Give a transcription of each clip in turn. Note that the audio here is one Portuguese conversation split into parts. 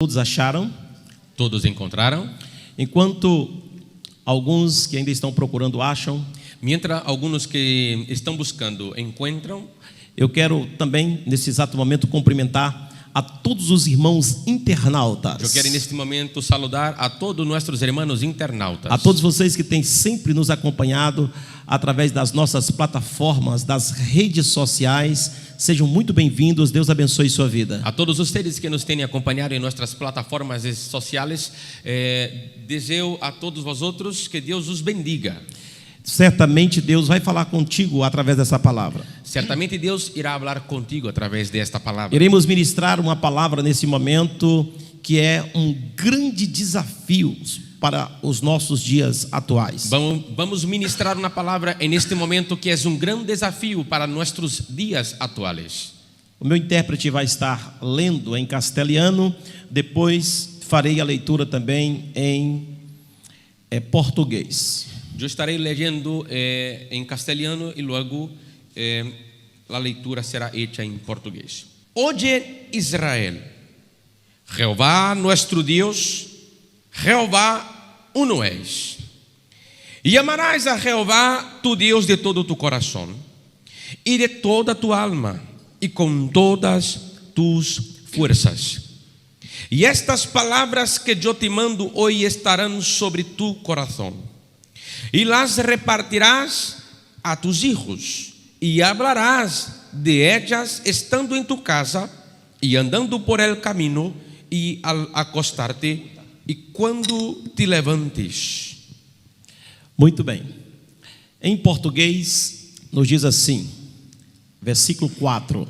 Todos acharam? Todos encontraram? Enquanto alguns que ainda estão procurando acham, Mientras algunos que estão buscando encontram, eu quero também, nesse exato momento, cumprimentar a todos os irmãos internautas. eu quero neste momento saludar a todos nossos irmãos internautas. A todos vocês que têm sempre nos acompanhado através das nossas plataformas, das redes sociais. Sejam muito bem-vindos, Deus abençoe sua vida. A todos vocês que nos têm acompanhado em nossas plataformas sociais, desejo a todos vosotros que Deus os bendiga. Certamente Deus vai falar contigo através dessa palavra. Certamente Deus irá falar contigo através desta palavra. Iremos ministrar uma palavra nesse momento que é um grande desafio para os nossos dias atuais. Vamos ministrar uma palavra neste momento que é um grande desafio para nossos dias atuais. O meu intérprete vai estar lendo em castelhano, depois farei a leitura também em português. Eu estarei lendo em castelhano e logo a leitura será hecha em português. Oye Israel, Jehová nuestro Dios, Jehová uno es. Y amarás a Jehová tu Dios de todo tu corazón y de toda tu alma y con todas tus fuerzas. Y estas palabras que yo te mando hoy estarán sobre tu corazón. Y las repartirás a tus hijos, y hablarás de ellas estando en tu casa, y andando por el camino, y al acostarte, y cuando te levantes. Muito bem. Em português, nos diz assim, versículo 4.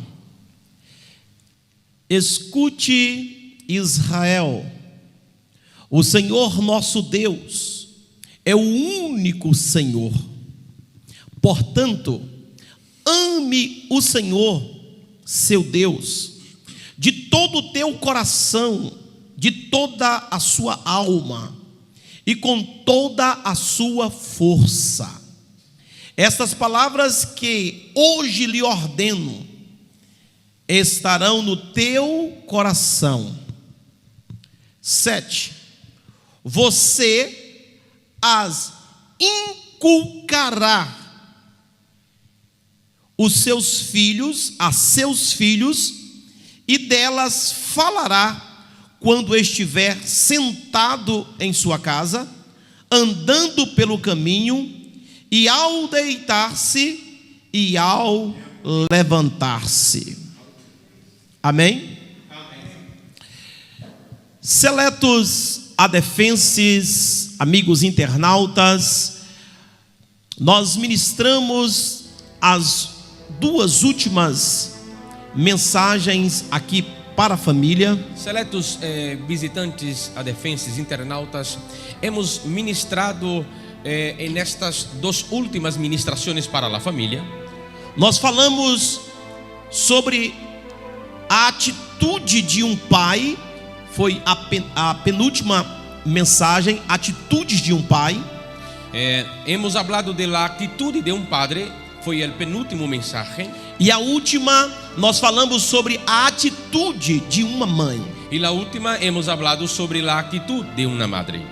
Escute, Israel, o Senhor nosso Deus é o único Senhor. Portanto, ame o Senhor, seu Deus, de todo o teu coração, de toda a sua alma e com toda a sua força. Estas palavras que hoje lhe ordeno estarão no teu coração. 7. Você as inculcará os seus filhos, a seus filhos, e delas falará quando estiver sentado em sua casa, andando pelo caminho, e ao deitar-se e ao levantar-se. Amém? Seletos adefenses, amigos internautas, nós ministramos as duas últimas mensagens aqui para a família. Seletos visitantes, adefenses, internautas, hemos ministrado nestas duas últimas ministrações para a família. Nós falamos sobre a atitude de um pai. Foi a penúltima mensagem, atitudes de um pai. Hemos hablado de la atitude de um padre, foi o penúltimo mensagem. E a última, nós falamos sobre a atitude de uma mãe. E a última, hemos hablado sobre a atitude de uma madre.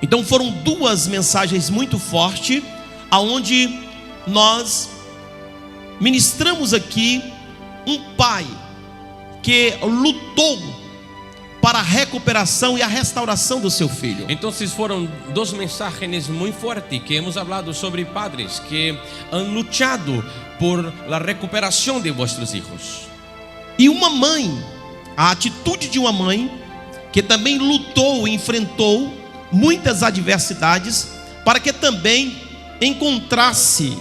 Então foram duas mensagens muito fortes, aonde nós ministramos aqui um pai que lutou para a recuperação e a restauração do seu filho. Então foram duas mensagens muito fortes que hemos hablado sobre padres que han luchado por la recuperação de vossos filhos. E uma mãe, a atitude de uma mãe que também lutou e enfrentou muitas adversidades para que também encontrasse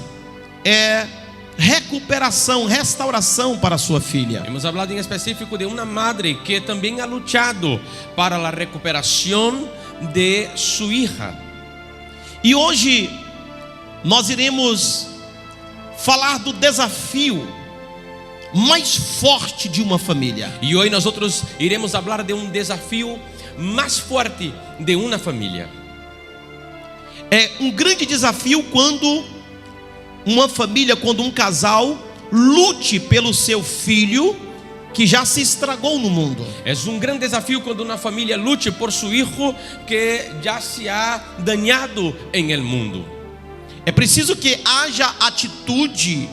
recuperação, restauração para sua filha. Hemos hablado em específico de uma madre que também ha luchado para a recuperação de sua hija. E hoje nós iremos falar do desafio mais forte de uma família. E hoje nós iremos falar de um desafio mais forte de uma família. É um grande desafio quando uma família, quando um casal lute pelo seu filho que já se estragou no mundo. É grande desafio quando uma família lute por seu filho que já se ha dañado em el mundo. É preciso que haja atitude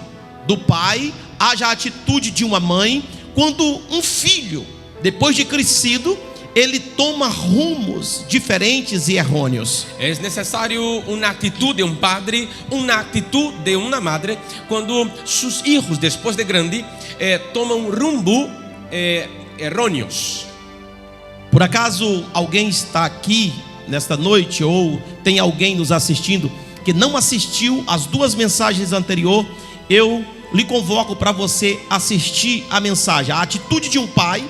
do pai, haja atitude de uma mãe, quando um filho, depois de crescido, ele toma rumos diferentes e errôneos. É necessário uma atitude de um padre, uma atitude de uma madre, quando seus filhos, depois de grande, tomam rumbo errôneos. Por acaso alguém está aqui nesta noite, ou tem alguém nos assistindo que não assistiu às 2 mensagens anteriores? Eu lhe convoco para você assistir a mensagem, a atitude de um pai,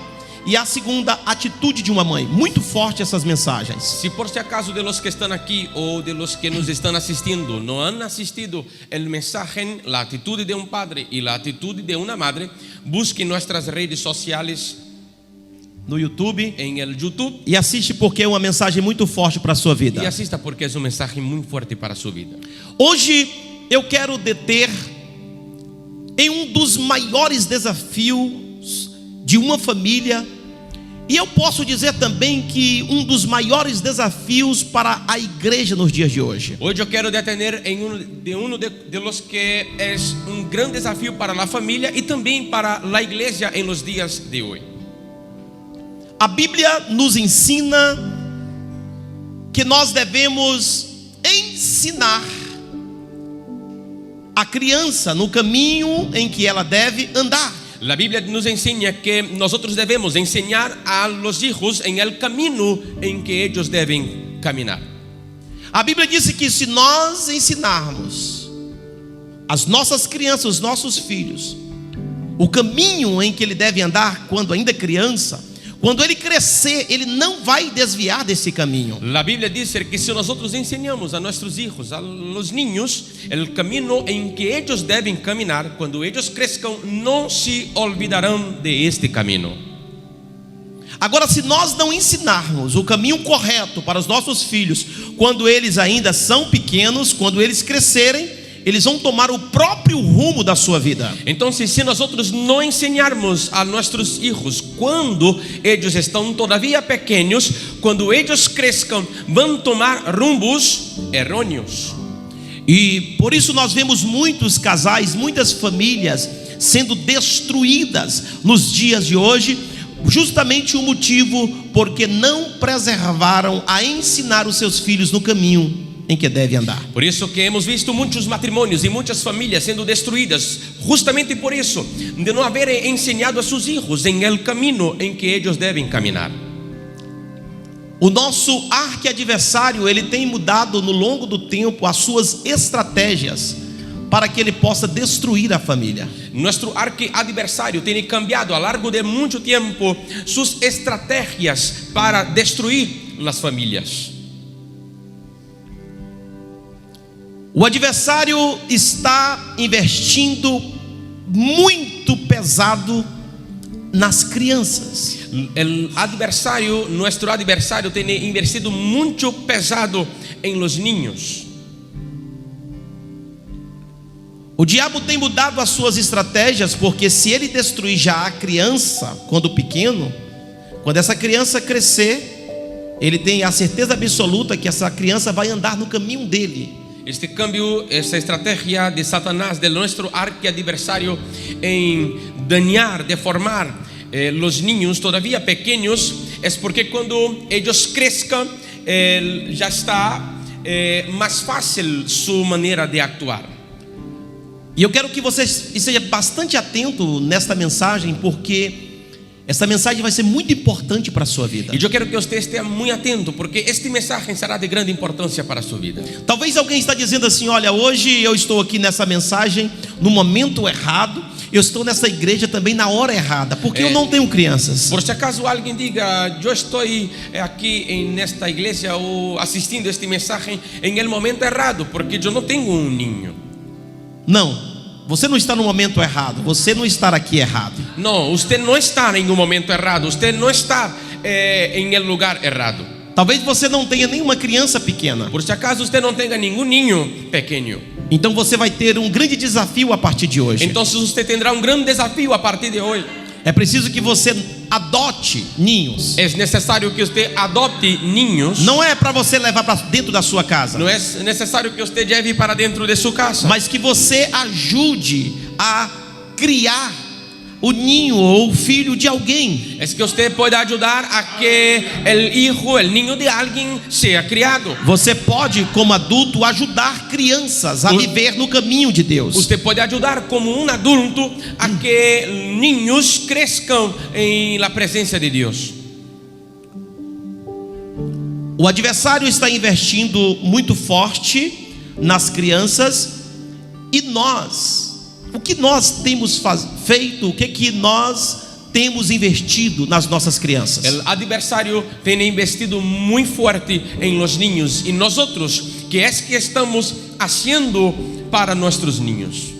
e a segunda, atitude de uma mãe. Muito forte essas mensagens. Se por si acaso de los que estão aqui ou de los que nos estão assistindo não han assistido el mensaje, la atitude de um padre e la atitude de uma madre, busque nossas redes sociais no YouTube, em el YouTube, e assiste, porque é uma mensagem muito forte para a sua vida. E assista porque é uma mensagem muito forte para a sua vida. Hoje eu quero deter em um dos maiores desafios de uma família, e eu posso dizer também que um dos maiores desafios para a igreja nos dias de hoje. Hoje eu quero detener em um de los que é um grande desafio para a família e também para a igreja em los dias de hoje. A Bíblia nos ensina que nós devemos ensinar a criança no caminho em que ela deve andar. A Bíblia nos ensina que nós devemos ensinar a los hijos en el camino em que eles devem caminhar. A Bíblia diz que se nós ensinarmos as nossas crianças, os nossos filhos, o caminho em que ele deve andar quando ainda é criança, quando ele crescer, ele não vai desviar desse caminho. A Bíblia diz que se nós ensinamos a nossos filhos, a los niños, o caminho em que eles devem caminhar, quando eles cresçam, não se olvidarão de este caminho. Agora, se nós não ensinarmos o caminho correto para os nossos filhos, quando eles ainda são pequenos, quando eles crescerem, eles vão tomar o próprio rumo da sua vida. Então, se nós não ensinarmos a nossos filhos quando eles estão todavia pequenos, quando eles cresçam, vão tomar rumbos errôneos. E por isso nós vemos muitos casais, muitas famílias sendo destruídas nos dias de hoje, justamente o motivo porque não preservaram a ensinar os seus filhos no caminho em que deve andar. Por isso que hemos visto muitos matrimônios e muitas famílias sendo destruídas, justamente por isso, de não haver ensinado a seus filhos em el caminho em que eles devem caminhar. O nosso arqui-adversário, ele tem mudado no longo do tempo as suas estratégias para que ele possa destruir a família. Nosso arqui-adversário tem cambiado ao longo de muito tempo suas estratégias para destruir as famílias. O adversário está investindo muito pesado nas crianças. Nosso adversário tem investido muito pesado em los niños. O diabo tem mudado as suas estratégias, porque se ele destruir já a criança quando pequeno, quando essa criança crescer, ele tem a certeza absoluta que essa criança vai andar no caminho dele. Este cambio, esta estratégia de Satanás, de nosso arqui-adversário, em dañar, deformar los niños todavía pequeños, é porque quando eles cresçam, já está mais fácil sua maneira de actuar. E eu quero que você esteja bastante atento nesta mensagem, porque esta mensagem vai ser muito importante para a sua vida. E eu quero que você esteja muito atento, porque esta mensagem será de grande importância para a sua vida. Talvez alguém está dizendo assim: olha, hoje eu estou aqui nessa mensagem no momento errado, eu estou nessa igreja também na hora errada, porque eu não tenho crianças. Por se acaso alguém diga: eu estou aqui nesta igreja ou assistindo esta mensagem em el momento errado, porque eu não tenho um ninho. Não. Você não está no momento errado. Você não está aqui errado. Não, você não está em um momento errado. Você não está em um lugar errado. Talvez você não tenha nenhuma criança pequena. Por se acaso você não tenha nenhum ninho pequeno. Então você vai ter um grande desafio a partir de hoje. Então você terá um grande desafio a partir de hoje. É preciso que você adote ninhos. Es necesario que usted adopte niños. Não é para você levar para dentro da sua casa, No es necesario que usted lleve para dentro de su casa, mas que você ajude a criar o ninho ou o filho de alguém. es que usted pueda ayudar a que el hijo, el niño de alguien sea criado. Você pode, como adulto, ajudar crianças a viver no caminho de Deus. Usted puede ayudar como un adulto a que niños crezcan en la presencia de Dios. O adversário está investindo muito forte nas crianças e nós, o que nós temos feito, o que nós temos investido nas nossas crianças? El adversario tiene investido muy fuerte en los niños y nosotros, ¿qué es que estamos haciendo para nuestros niños?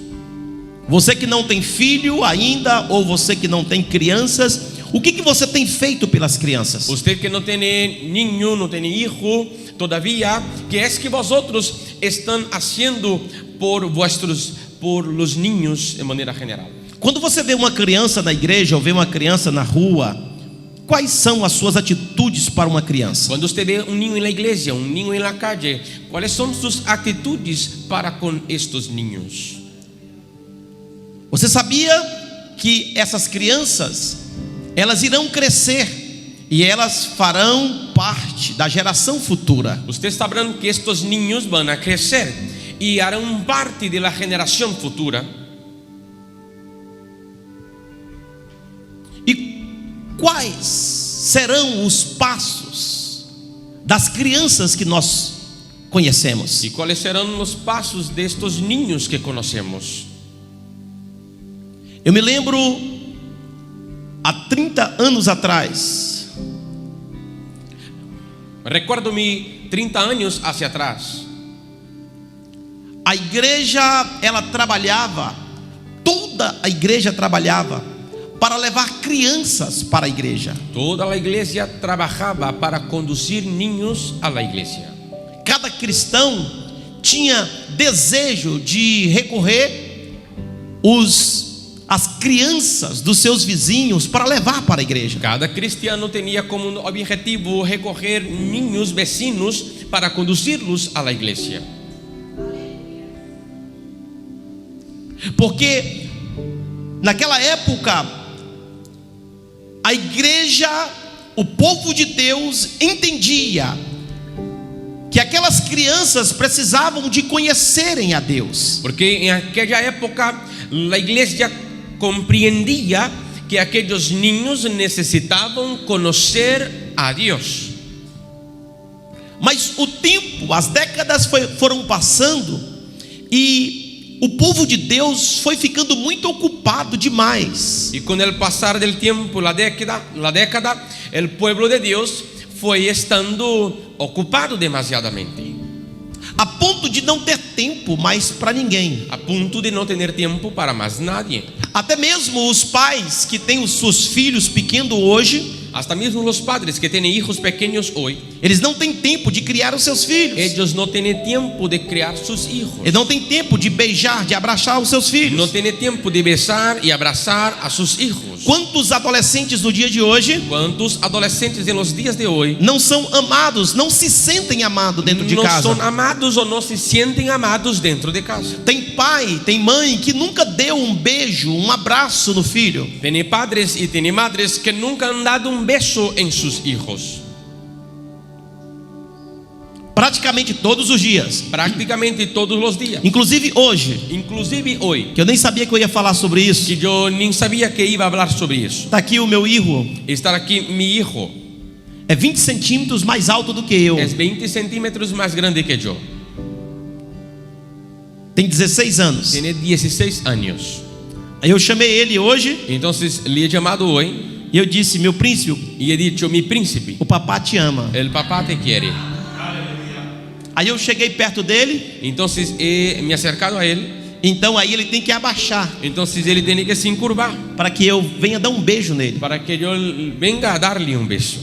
Você que não tem filho ainda, ou você que não tem crianças, o que você tem feito pelas crianças? Usted que no tiene niño, no tiene hijo todavía, ¿qué es que vosotros están haciendo por los niños de maneira geral? Quando você vê uma criança na igreja ou vê uma criança na rua, quais são as suas atitudes para uma criança? Cuando usted ve un niño en la iglesia, un niño en la calle, ¿cuáles son sus actitudes para con estos niños? Você sabia que essas crianças, elas irão crescer e elas farão parte da geração futura? Usted sabrá que estos niños van a crecer y harán parte de la generación futura. E quais serão os passos das crianças que nós conhecemos? ¿Y cuáles serán los pasos de estos niños que conocemos? Eu me lembro, há 30 anos atrás, Recuerdo-me 30 anos hacia atrás. a igreja, ela trabalhava, toda a igreja trabalhava para levar crianças para a igreja. Toda a igreja trabalhava para conduzir niños a la igreja. Cada cristão tinha desejo de recorrer as crianças dos seus vizinhos para levar para a igreja. Cada cristiano tinha como objetivo recorrer niños vecinos para conduzi-los a la igreja. Porque naquela época a igreja, o povo de Deus entendia que aquelas crianças precisavam de conhecerem a Deus. Porque em aquela época a igreja compreendia que aqueles niños necessitavam conhecer a Deus. Mas o tempo, as décadas foram passando e o povo de Deus foi ficando muito ocupado demais. E com o passar do tempo, a década, o povo de Deus foi estando ocupado demasiadamente, a ponto de não ter tempo mais para ninguém, a ponto de não ter tempo para mais nadie. Até mesmo os pais que têm os seus filhos pequenos hoje, Hasta mesmo os padres que têm hijos pequenos hoje, eles não têm tempo de criar os seus filhos. eles não têm tempo de criar seus hijos. Eles não têm tempo de beijar, de abraçar os seus filhos. Não têm tempo de besar e abraçar a seus hijos. Quantos adolescentes no dia de hoje Quantos adolescentes em los dias de hoje não são amados, não se sentem amados dentro de não casa? são amados ou não se sentem amados dentro de casa? Tem pai, tem mãe que nunca deu um beijo, um abraço no filho. Tem padres e tem madres que nunca han dado um beijo em seus hijos. Praticamente todos os dias, Praticamente todos os dias. inclusive hoje, Inclusive hoje, que eu nem sabia que eu ia falar sobre isso. que eu nem sabia que ia falar sobre isso. Está aqui o meu hijo, Está aqui meu hijo. é 20 centímetros mais alto do que eu, É 20 centímetros mais grande que eu. tem 16 anos. Tem 16 anos. Aí eu chamei ele hoje Então, lhe he chamado hoje e eu disse: meu príncipe, e he dicho: mi príncipe, o papá te ama. el papá te quiere. Aí eu cheguei perto dele, Então, he me acercado a ele. então aí ele tem que abaixar Então, ele tem que se encurvar para que eu venha dar um beijo nele. para que eu venga a dar-lhe um beijo.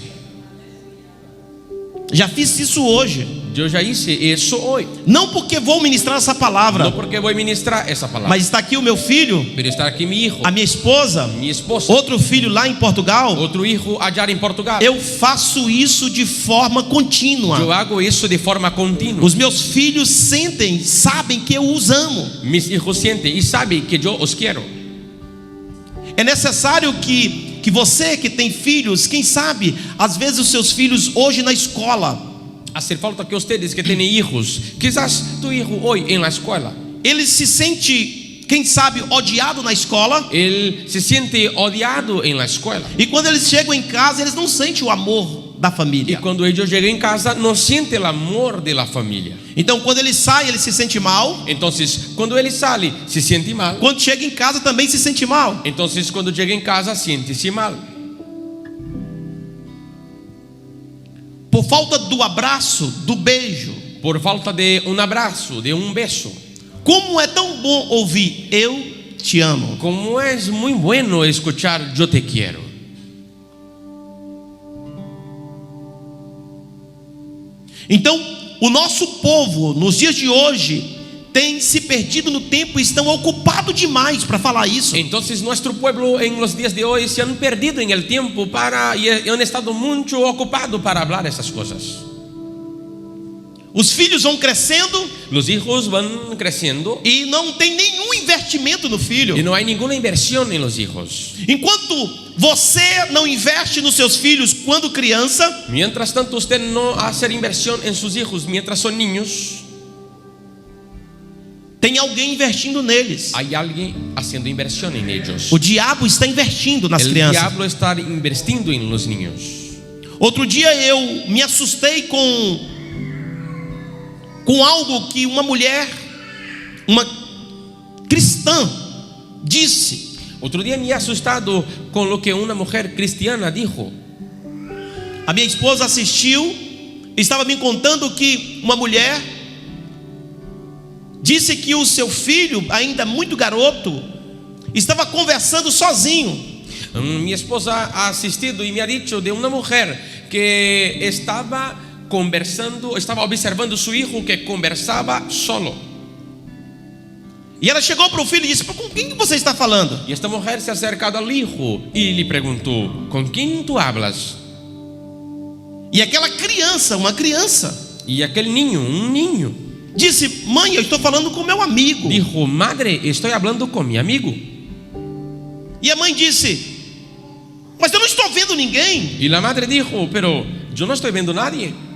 Já fiz isso hoje. Yo ya hice eso hoy. Não porque vou ministrar essa palavra, No porque voy a ministrar esa palabra, mas está aqui o meu filho, pero está aquí mi hijo, a minha esposa, mi esposa, outro filho lá em Portugal. otro hijo allá en Portugal. Eu faço isso de forma contínua. Yo hago eso de forma continua. Os meus filhos sentem, sabem que eu os amo. Mis hijos sienten y saben que yo os quiero. É necessário que você que tem filhos, quem sabe, às vezes os seus filhos hoje na escola, Hace falta que ustedes que tienen hijos, quizás tu hijo hoy en la escuela, ele se sente, quem sabe, odiado na escola, él se siente odiado en la escuela. e quando eles chegam em casa, eles não sentem o amor da Y família. cuando ellos llegan en casa, no siente el amor de la familia. Então quando ele sai, ele se sente mal. Entonces, cuando él sale, se siente mal. Quando chega em casa também se sente mal. Entonces, cuando llega en casa, siente-se mal. Por falta do abraço, do beijo. Por falta de un abrazo, de un beso. Como é tão bom ouvir eu te amo. Como es muy bueno escuchar yo te quiero. Então, o nosso povo, nos dias de hoje, tem se perdido no tempo e estão ocupados demais para falar isso. Entonces nuestro pueblo en los días de hoy se han perdido en el tiempo y han estado mucho ocupados para hablar esas cosas. Os filhos vão crescendo Los hijos van creciendo e não tem nenhum investimento no filho. y no hay ninguna inversión en los hijos. Enquanto você não investe nos seus filhos quando criança, Mientras tanto usted no hace inversión en sus hijos mientras son niños, tem alguém investindo neles. hay alguien haciendo inversión en ellos. O diabo está investindo nas El crianças. diablo está invirtiendo en los niños. Outro dia eu me assustei com algo que uma mulher, uma cristã, disse. Otro día me he asustado con lo que una mujer cristiana dijo. A minha esposa assistiu, estava me contando que uma mulher disse que o seu filho, ainda muito garoto, estava conversando sozinho. Mi esposa ha asistido y me ha dicho de una mujer que estaba conversando, estaba observando su hijo que conversaba solo. E ela chegou para o filho e disse: com quem que você está falando? Y esta mujer se ha acercado al hijo y le preguntó: ¿con quién tú hablas? E aquela criança, uma criança, Y aquel niño, un niño, disse: mãe, eu estou falando com meu amigo. dijo: madre, estoy hablando con mi amigo. E a mãe disse: mas eu não estou vendo ninguém. Y la madre dijo: pero yo no estoy viendo a nadie.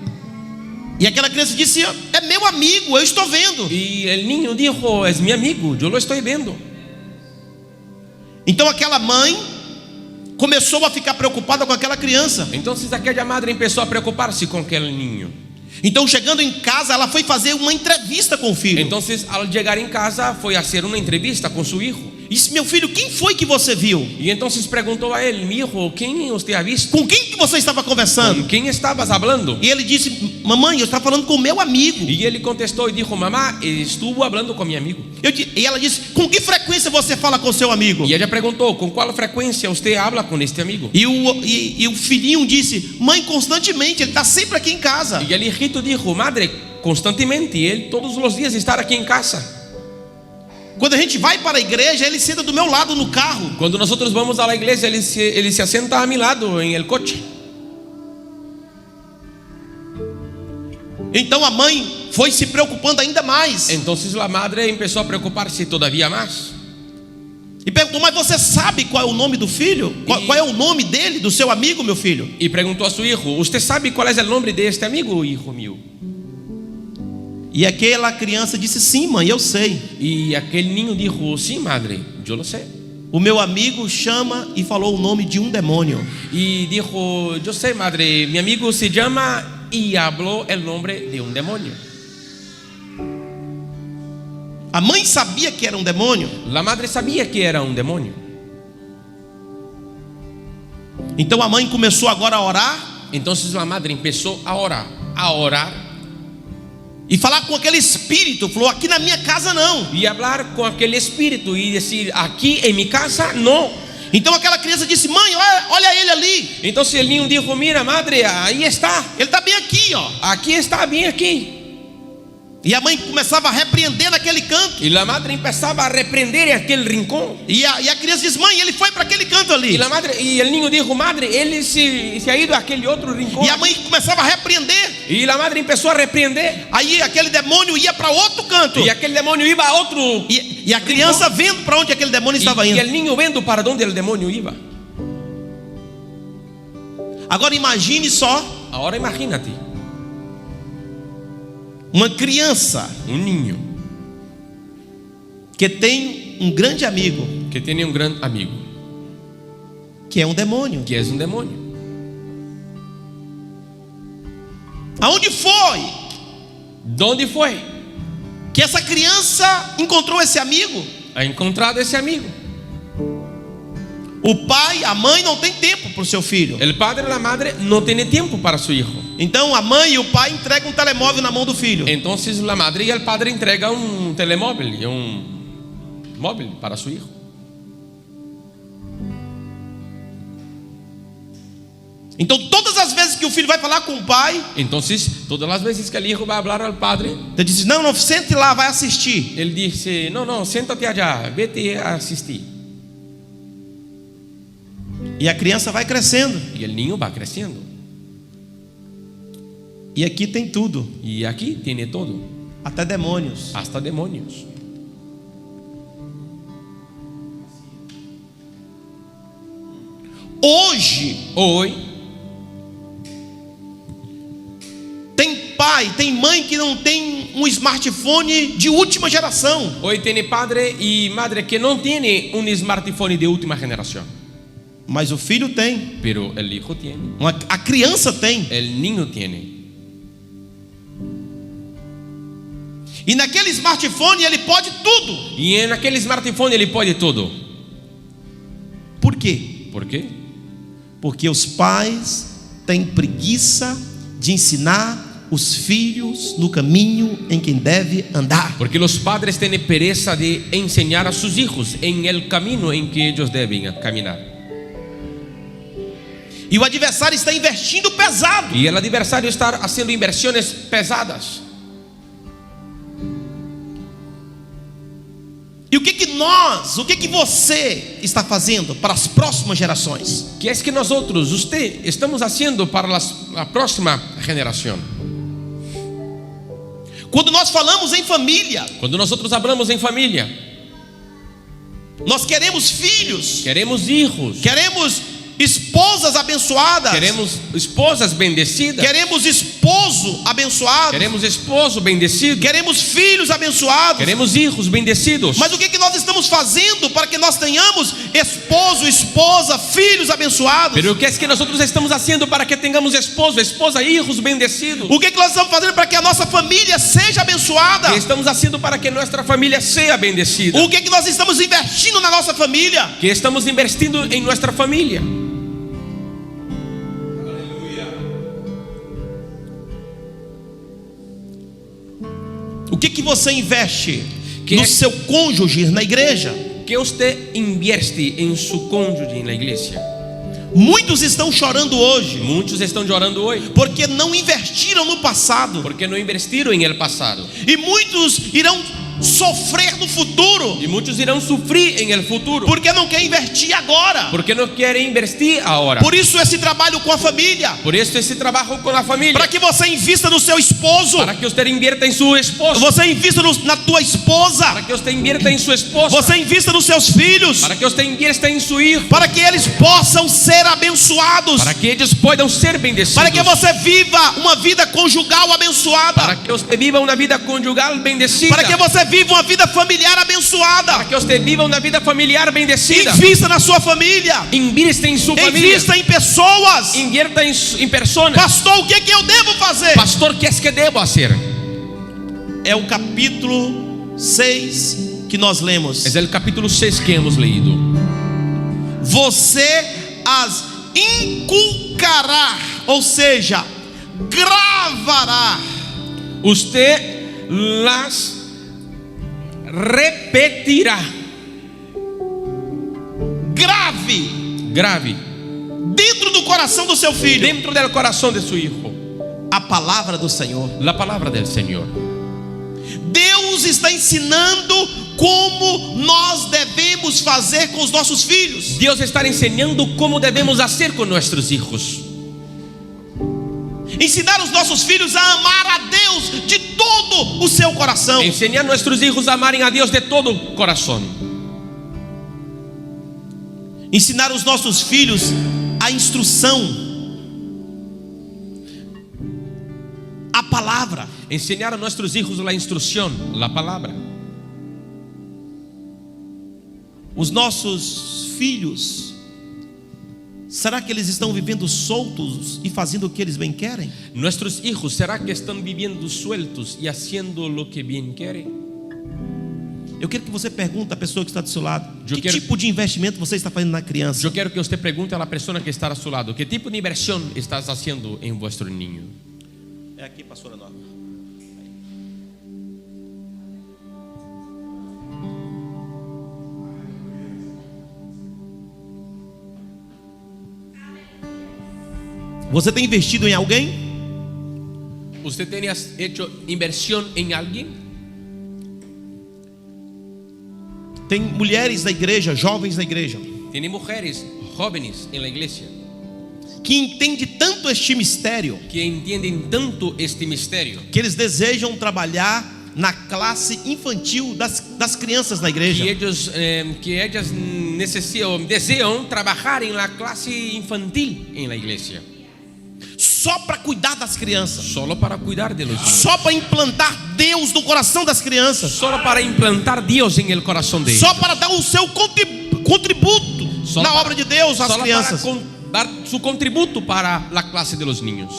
E aquela criança disse: é meu amigo, eu estou vendo. Y el niño dijo: es mi amigo, yo lo estoy viendo. Então aquela mãe começou a ficar preocupada com aquela criança. Entonces aquella madre empezó a preocuparse con aquel niño. Então chegando em casa, ela foi fazer uma entrevista com o filho. Entonces al llegar en casa fue a hacer una entrevista con su hijo. Disse: meu filho, quem foi que você viu? Y entonces preguntó a él: mi hijo, ¿quién usted ha visto? Com quem que você estava conversando? ¿Con quién estabas hablando? E ele disse: mamãe, eu estava falando com o meu amigo. Y él contestó y dijo: mamá, estuvo hablando con mi amigo. E ela disse: com que frequência você fala com seu amigo? Y ella preguntó: ¿con cuál frecuencia usted habla con este amigo? E o filhinho disse: mãe, constantemente, ele está sempre aqui em casa. Y el hijito dijo: madre, constantemente, él todos los días está aquí en casa. Quando a gente vai para a igreja, ele senta do meu lado no carro. Cuando nosotros vamos a la iglesia, él se asienta a mi lado en el coche. Então a mãe foi se preocupando ainda mais. Entonces la madre empezó a preocuparse todavía más. E perguntou: mas você sabe qual é o nome do filho? Qual é o nome dele, do seu amigo, meu filho? Y preguntó a su hijo: ¿usted sabe cuál es el nombre de este amigo, hijo mío? E aquela criança disse: sim, mãe, eu sei. Y aquel niño dijo: sí, madre, yo lo sé. O meu amigo chama e falou o nome de um demônio. Y dijo: yo sé, madre, mi amigo se llama, y habló el nombre de un demonio. A mãe sabia que era um demônio. La madre sabía que era un demonio. Então a mãe começou agora a orar Entonces la madre empezó a orar e falar com aquele espírito. Falou: aqui na minha casa não. y hablar con aquel espíritu y decir: aquí en mi casa no. Então aquela criança disse: mãe, olha ele ali. Entonces el niño dijo: mira madre, ahí está, Ele está bem aqui, ó. aquí está, bien aquí. E a mãe começava a repreender naquele canto. Y la madre empezaba a reprender en aquel rincón. E a criança diz: mãe, ele foi para aquele canto ali. Y el niño dijo: madre, él se ha ido a aquel otro rincón. E a mãe começava a repreender. Y la madre empezó a reprender. Aí aquele demônio ia para outro canto. Y aquel demonio iba a otro. E a criança vendo para onde aquele demônio estava Y indo. el niño viendo para dónde el demonio iba. Agora imagine só Ahora imagínate, uma criança un niño que tem um grande amigo que tiene un gran amigo, que é um demônio. que es un demonio. Aonde foi ¿Dónde fue? que essa criança encontrou esse amigo? Ha encontrado ese amigo. O pai, a mãe não tem tempo para o seu filho. El padre y la madre no tienen tiempo para su hijo. Então a mãe e o pai entregam um telemóvel na mão do filho. Entonces la madre y el padre entregan un telemóvil y un móvil para su hijo. Então todas as vezes que o filho vai falar com o pai, Entonces todas las veces que el hijo va a hablar al padre, ele diz: não, não, sente lá, vai assistir. él dice: no, siéntate allá, vete a asistir. E a criança vai crescendo. Y el niño va creciendo. E aqui tem tudo, Y aquí tiene todo, até demônios. hasta demonios. Hoje Hoy tem pai, tem mãe que não tem um smartphone de última geração. tiene padre y madre que no tiene un smartphone de última generación, Mas o filho tem, pero el hijo tiene, a criança tem. el niño tiene. E naquele smartphone ele pode tudo. Y en aquel smartphone él puede todo. Por quê? ¿Por qué? Porque os pais têm preguiça de ensinar os filhos no caminho em que deve andar. Porque los padres tienen pereza de enseñar a sus hijos en el camino en que ellos deben caminar. E o adversário está investindo pesado. Y el adversario está haciendo inversiones pesadas. E o que que você está fazendo para as próximas gerações? ¿Qué es que nosotros, usted, estamos haciendo para la próxima generación? Quando nós falamos em família, Cuando nosotros hablamos en familia, nós queremos filhos, queremos hijos, queremos esposas abençoadas, queremos esposas bendecidas, queremos esposo abençoado, queremos esposo bendecido, queremos filhos abençoados. queremos hijos bendecidos. Mas o que nós estamos fazendo para que nós tenhamos esposo, esposa, filhos abençoados? Pero ¿qué es que nosotros estamos haciendo para que tengamos esposo, esposa, hijos bendecidos? O que nós estamos fazendo para que a nossa família seja abençoada? ¿Qué estamos haciendo para que nuestra familia sea bendecida? O que nós estamos investindo na nossa família? ¿Qué estamos invirtiendo en nuestra familia? O que você investe Que no é- seu cônjuge na igreja? ¿Qué usted invierte en su cónyuge en la iglesia? Muitos estão chorando hoje Muchos están llorando hoy porque não investiram no passado, porque no invirtieron en el pasado. e muitos irão sofrer no futuro Y muchos irán sufrir en el futuro porque não quer investir agora. porque no quieren invertir ahora. Por isso esse trabalho com a família, Por eso ese trabajo con la familia, para que você invista no seu esposo, para que usted invierta en su esposo, você invista na tua esposa, para que usted invierta en su esposa, você invista nos seus filhos, para que usted invierta en su hijo, para que eles possam ser abençoados, para que ellos puedan ser bendecidos, para que você viva uma vida conjugal abençoada, para que usted viva una vida conyugal bendecida, para que você viva uma vida familiar abençoada. para que usted viva una vida familiar bendecida. Invista na sua família, Invierta en su familia, invista em pessoas. invierta en personas. Pastor, o que é que eu devo fazer? Pastor, ¿qué es que debo hacer? É o capítulo 6 que nós lemos. Es el capítulo 6 que hemos leído. Você as inculcará, ou seja, gravará. Usted las repetirá. grave dentro do coração do seu filho dentro del corazón de su hijo a palavra do Senhor. la palabra del Señor. Deus está ensinando como nós devemos fazer com os nossos filhos. Dios está enseñando cómo debemos hacer con nuestros hijos. Ensinar os nossos filhos a amar a Deus de todo o seu coração. Enseñar a nuestros hijos a amar a Dios de todo corazón. Ensinar os nossos filhos a instrução, a palavra. Enseñar a nuestros hijos la instrucción, la palabra. Os nossos filhos, será que eles estão vivendo soltos e fazendo o que eles bem querem? Nuestros hijos, ¿será que están viviendo sueltos y haciendo lo que bien quieren? Eu quero que você pergunte à pessoa que está do seu lado: que quero- tipo de investimento você está fazendo na criança? Yo quiero que usted pregunte a la persona que está a su lado, ¿qué tipo de inversión estás haciendo en vuestro niño? É aqui, pastora Norma. Você tem investido em alguém? ¿Usted tenía hecho inversión en alguien? Tem mulheres da igreja, jovens da igreja, Tiene mujeres jóvenes en la iglesia que entendem tanto este mistério que entienden tanto este misterio que eles desejam trabalhar na classe infantil das crianças da igreja. que ellas desean trabajar en la clase infantil en la iglesia, Só para cuidar das crianças, solo para cuidar de los niños, só para implantar Deus no coração das crianças, solo para implantar Dios en el corazón de ellos, só para dar o seu contributo Só na para- obra de Deus às solo crianças. para dar su contributo para la clase de los niños.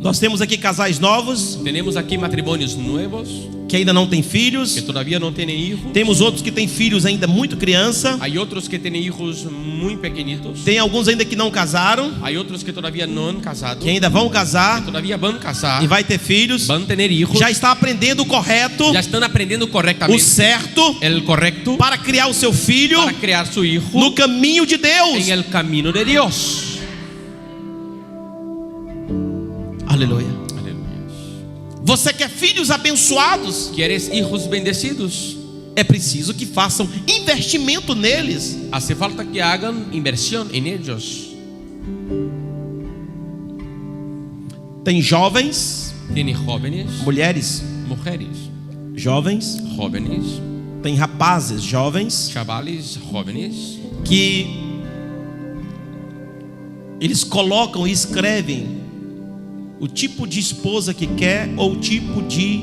Nós temos aqui casais novos Tenemos aquí matrimonios nuevos que ainda não têm filhos. que todavía no tienen hijos. Temos outros que têm filhos ainda muito criança. Hay otros que tienen hijos muy pequeñitos. Tem alguns ainda que não casaram, Hay otros que todavía no han casado, que ainda vão casar todavía van a casar, e vai ter filhos. van a tener hijos, Já está aprendendo o correto, ya están aprendiendo o correctamente certo, el correcto para criar o seu filho para crear su hijo no caminho de Deus. en el camino de Dios. Aleluia. Aleluya. Você quer filhos abençoados? ¿Quieres hijos bendecidos? É preciso que façam investimento neles. Hace falta que hagan inversión en ellos. Tem jovens, Tiene jóvenes, mulheres mujeres, jovens, jóvenes, tem rapazes jovens chavales, jóvenes, que eles colocam e escrevem o tipo de esposa que quer ou o tipo de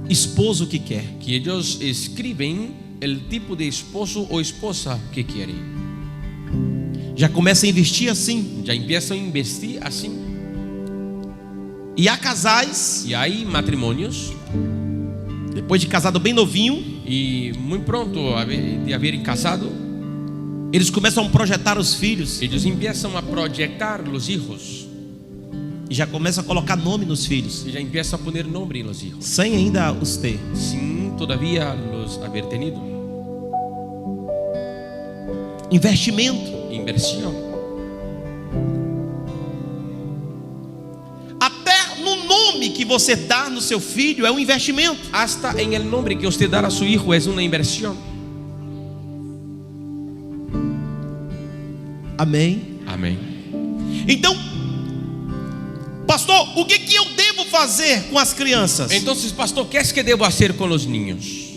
esposo que quer. que ellos escriben el tipo de esposo o esposa que quieren. Já começa a investir assim. Ya empiezan a investir así. E há casais, Y hay matrimonios, depois de casado bem novinho, y muy pronto de haber casado, eles começam a projetar os filhos ellos empiezan a proyectar los hijos e já começam a colocar nome nos filhos, y ya empiezan a poner nombre en los hijos, sem ainda os ter. sin todavía los haber tenido. Investimento. Inversión. Até no nome que você dá no seu filho é um investimento. Hasta en el nombre que usted da a su hijo es una inversión. Amém. Amén. Então, pastor, o que eu devo fazer com as crianças? Entonces, pastor, ¿qué es que debo hacer con los niños?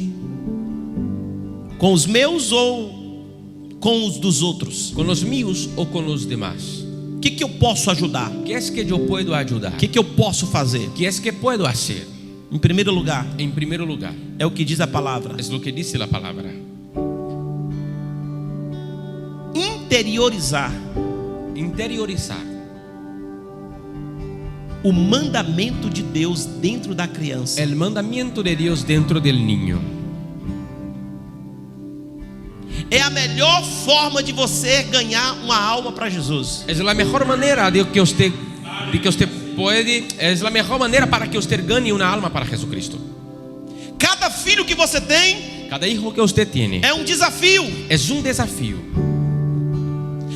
Com os meus ou com os dos outros? ¿Con los míos o con los demás? O que eu posso ajudar? ¿Qué es que yo puedo ayudar? O que eu posso fazer? ¿Qué es que puedo hacer? Em primeiro lugar, En primer lugar, é o que diz a palavra: es lo que dice la palabra. interiorizar Interiorizar o mandamento de Deus dentro da criança. el mandamiento de Dios dentro del niño. É a melhor forma de você ganhar uma alma para Jesus. Es la mejor manera de que usted puede, es la mejor manera para que usted gane una alma para Jesucristo. Cada filho que você tem Cada hijo que usted tiene é um desafio. es un desafío.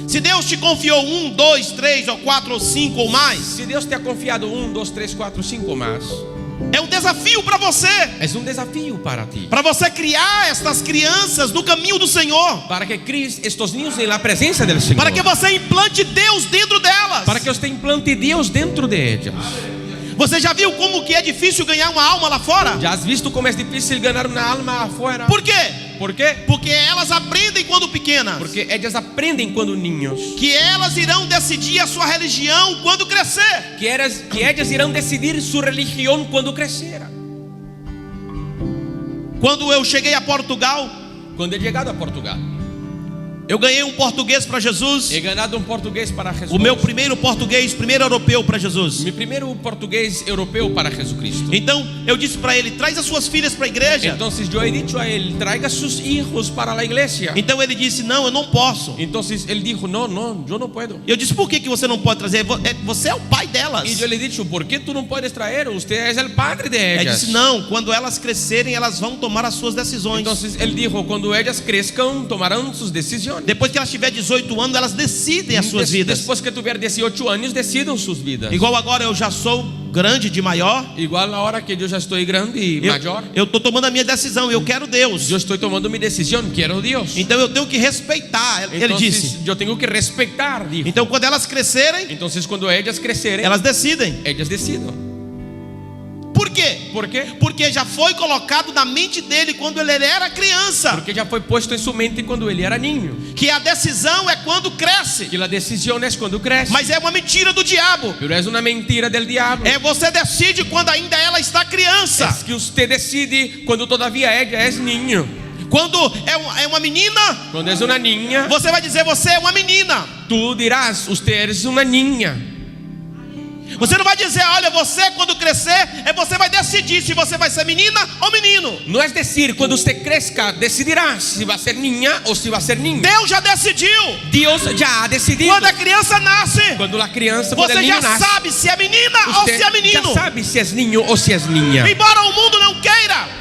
Se Deus te confiou 1, 2, 3 ou 4 ou 5 ou mais, Si Dios te ha confiado 1, 2, 3, 4, 5 más, é um desafio para você. es un desafío para ti. Para você criar estas crianças no caminho do Senhor. Para que críes estos niños en la presencia del Señor. Para que você implante Deus dentro delas. Para que usted implante Dios dentro de ellas. Você já viu como que é difícil ganhar uma alma lá fora? ¿Ya has visto cómo es difícil ganar una alma afuera? Por qué? ¿Por qué? Porque elas aprendem quando pequenas Porque ellas aprenden cuando niños que elas irão decidir a sua religião quando crescer. que ellas irán decidir su religión cuando creciera. Quando eu cheguei a Portugal, Cuando he llegado a Portugal, eu ganhei um português para Jesus. he ganado un portugués para Jesús. O meu primeiro português, primeiro europeu para Jesus. Mi primer portugués europeo para Jesucristo. Então eu disse para ele: traz as suas filhas para a igreja. Entonces yo he dicho a él, traiga sus hijos para la iglesia. Então ele disse: não, eu não posso. Entonces él dijo, no, yo no puedo. Eu disse: por que você não pode trazer? Você é o pai delas. Y yo le he dicho, ¿por qué tú no puedes traer? Usted es el padre de Ele ellas. disse: não, quando elas crescerem, elas vão tomar as suas decisões. Entonces él dijo, cuando ellas crezcan, tomarán sus decisiones. Depois que elas tiverem 18 anos, elas decidem as suas vidas. Después que tuvier 18 años, decidan sus vidas. Igual agora eu já sou grande de maior. Igual ahora que yo ya estoy grande y mayor, Eu estou tomando a minha decisão. Eu quero Deus. yo estoy tomando mi decisión, quiero Dios. Então eu tenho que respeitar. Ele Entonces disse. yo tengo que respetar, dijo. Então quando elas crescerem, Entonces cuando ellas creceren, elas decidem. ellas decidan. Por quê? ¿Por qué? Porque já foi colocado na mente dele quando ele era criança Porque ya fue puesto en su mente cuando él era niño. que a decisão é quando cresce. Que la decisión es cuando crece. Mas é uma mentira do diabo. Pero es una mentira del diablo. É você decide quando ainda ela está criança. Es que usted decide cuando todavía ella es niño. Quando é uma menina, Cuando es una niña, você vai dizer: você é uma menina. tú dirás, usted eres una niña. Você não vai dizer: olha, você quando crescer, você vai decidir se você vai ser menina ou menino. No es decir, cuando usted crezca, decidirá si va a ser niña o si va a ser niño. Deus já decidiu. Dios ya ha decidido. Quando a criança nasce, Cuando la crianza, cuando el você niño já nace, sabe se é menina ou usted se é menino. ya sabe si es niño o si es niña. Embora o mundo não queira.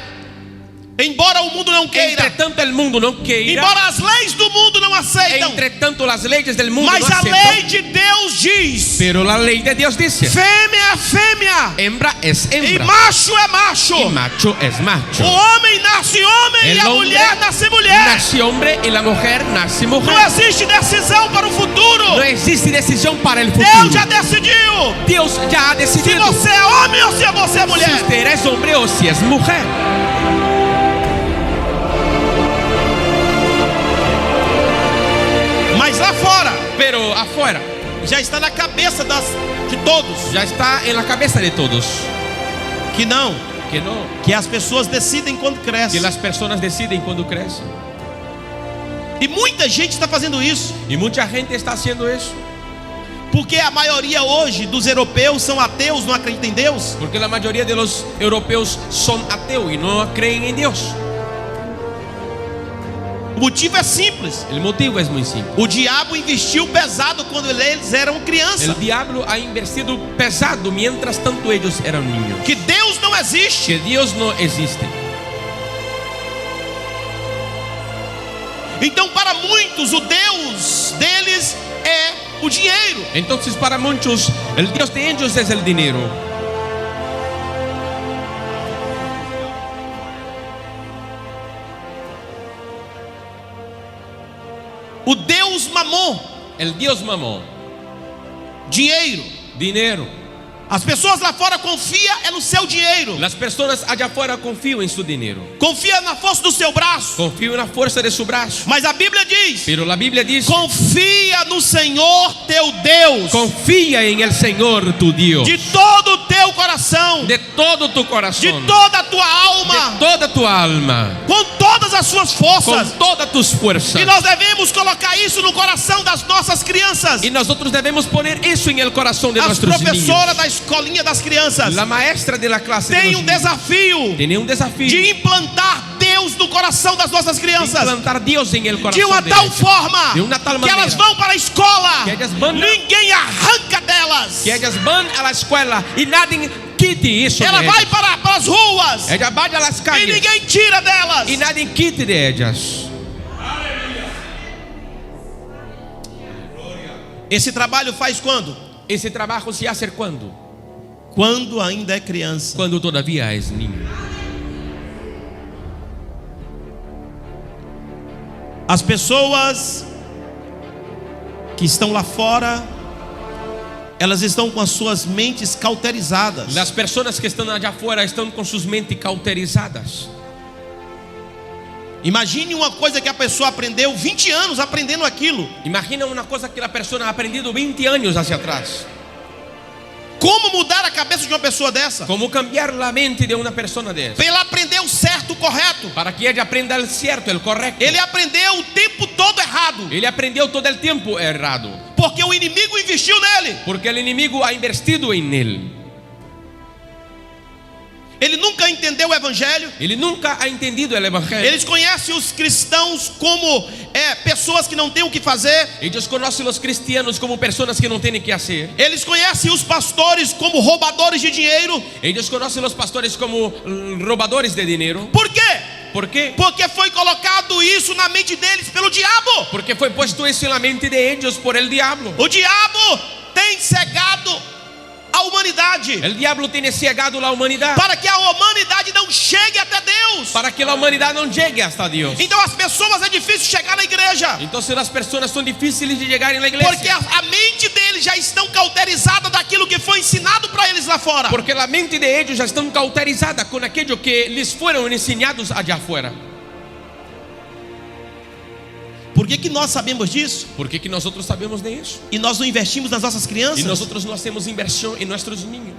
Embora o mundo não Entre queira. tanto el mundo no quiera, Embora as leis do mundo não aceitam. entre tanto las leyes del mundo Mas no a aceptan, lei de Deus diz: pero la ley de Dios dice, fêmea é fêmea hembra es e hembra macho é macho. y macho es macho. O homem nasce homem El e a hombre mulher nasce mulher. nace hombre y la mujer nace Não mujer. existe decisão para o futuro. No existe decisión para el Deus futuro. já decidiu Dios ya ha se decidido você é homem ou se você é si mulher. usted es hombre o si es mujer. Mas lá fora Pero afuera já está na cabeça de todos ya está en la cabeza de todos que não, que no, que as pessoas decidem quando que crescem. las personas deciden cuando crecen. E muita gente está fazendo isso, Y mucha gente está haciendo eso. porque a maioria hoje dos europeus são ateus, não acreditam em Deus. Porque la mayoría de los europeos son ateos y no creen en Dios. O motivo é simples. El motivo es muy simple. O diabo investiu pesado quando eles eram criança. El diablo ha invertido pesado mientras tanto ellos eran niños. Que Deus não existe. Que Dios no existe. Então para muitos o Deus deles é o dinheiro. Entonces para muchos el Dios de ellos es el dinero. O Deus mamon, El Dios mamó, dinheiro. dinero. As pessoas lá fora confiam no seu dinheiro. Las personas allá afuera confían en su dinero. Confia na força do seu braço. Confían en la fuerza de su brazo. Mas a Bíblia diz: Pero la Biblia dice, confia no Senhor teu Deus confía en el Señor tu Dios. de todo o teu coração, De todo tu de corazón. toda a tua De alma, toda tu alma. com todas as suas forças. Con todas tus fuerzas. E nós devemos colocar isso no coração das nossas crianças. Y nosotros debemos poner eso en el corazón de As nuestros professoras niños. da escolinha das crianças La maestra de la clase de tem los um niños desafio tiene un desafío de implantar Deus no coração das nossas crianças. implantar Dios en el De corazón uma de tal ellos. forma De uma tal que maneira elas vão para a escola, que elas vão- ninguém arranca delas. Que ellas van a la escuela y nadie quite isso Ela de vai ellas. para as ruas Ella vaya a las e calles ninguém tira delas. y nadie quite de ellas. Esse trabalho faz quando? Ese trabajo se hace cuando? Quando ainda é criança. Cuando todavía es niño. As pessoas que estão lá fora, elas estão com as suas mentes cauterizadas. Las personas que están allá afuera están con sus mentes cauterizadas. Imagine uma coisa que a pessoa aprendeu 20 anos aprendendo aquilo. Imagina una cosa que la persona ha aprendido 20 años hacia atrás. Como mudar a cabeça de uma pessoa dessa? ¿Cómo cambiar la mente de una persona de esa? Para ele aprender o certo, o correto. Para que ella aprenda el cierto, el correcto. Ele aprendeu o tempo todo errado, Él aprendió todo el tiempo errado. porque o inimigo investiu nele. Porque el enemigo ha invertido en él. Ele nunca entendeu o evangelho. Él nunca ha entendido el evangelio. Eles conhecem os cristãos como pessoas que não têm o que fazer. Ellos conocen a los cristianos como personas que no tienen que hacer. Eles conhecem os pastores como roubadores de dinheiro. Ellos conocen a los pastores como robadores de dinero. Por quê? ¿Por qué? Porque foi colocado isso na mente deles pelo diabo. Porque fue puesto eso en la mente de ellos por el diablo. O diabo tem cegado a humanidade, El diablo tiene ciegado la humanidad para que a humanidade não chegue até Deus. para que la humanidad no llegue hasta Dios. Então as pessoas, é difícil chegar na igreja, Entonces las personas son difíciles de llegar en la porque iglesia. a mente deles já estão cauterizadas daquilo que foi ensinado para eles lá fora. Porque la mente de ellos ya están cauterizadas con aquello que les fueron enseñados allá afuera. Por que nós sabemos disso? ¿Por qué que nosotros sabemos de eso? E nós não investimos nas nossas crianças? Y nosotros no hacemos inversión en nuestros niños.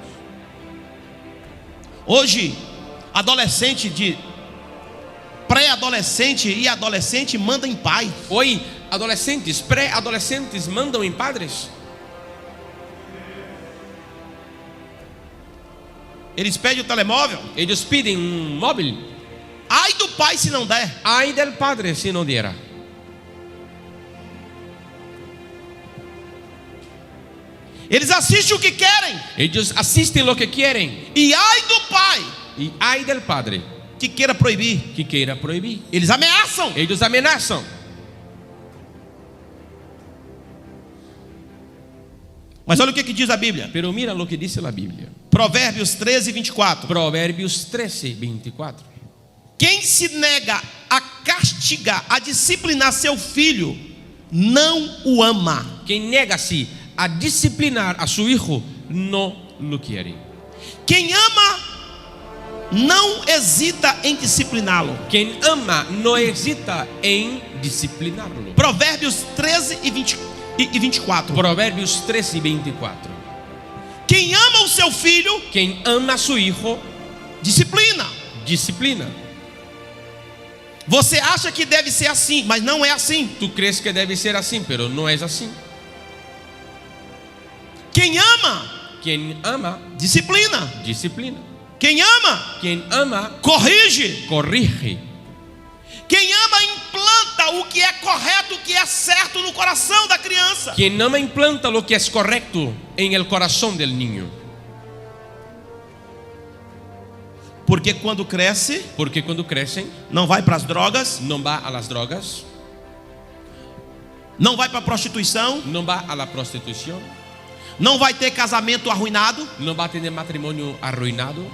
Hoje, adolescente de pré-adolescente e adolescente manda em pai. Hoy, adolescentes, pré-adolescentes mandan en padres. Eles pedem o telemóvel. Ellos piden un móvil. Ai do pai se não der. Ay del padre si no diera. Eles assistem o que querem. Ellos asisten lo que quieren. E ai do pai Y ay del padre que queira proibir. que quiera prohibir. Eles ameaçam. Ellos amenazan. Mas olha o que diz a Bíblia. Pero mira lo que dice la Biblia. Provérbios 13, 24. Proverbios 13, 24. Quem se nega a castigar, a disciplinar seu filho, não o ama. Quien niega-se a disciplinar a su hijo no lo quiere. Quem ama não hesita em discipliná-lo. Quien ama no hesita en disciplinarlo. Provérbios 13 e 24. Proverbios 13 y 24. Quem ama o seu filho, Quien ama a su hijo, disciplina. disciplina. Você acha que deve ser assim, mas não é assim. Tú crees que debe ser así, pero no es así. Quem ama, Quien ama, disciplina. disciplina. Quem ama, Quien ama, corrige. corrige. Quem ama, implanta o que é correto, o que é certo no coração da criança. Quien ama implanta lo que es correcto en el corazón del niño. Porque quando cresce, Porque cuando crecen, não vai para as drogas, no va a las drogas, não vai para a prostituição, no va a la prostitución, não vai ter casamento arruinado, no va a tener matrimonio arruinado,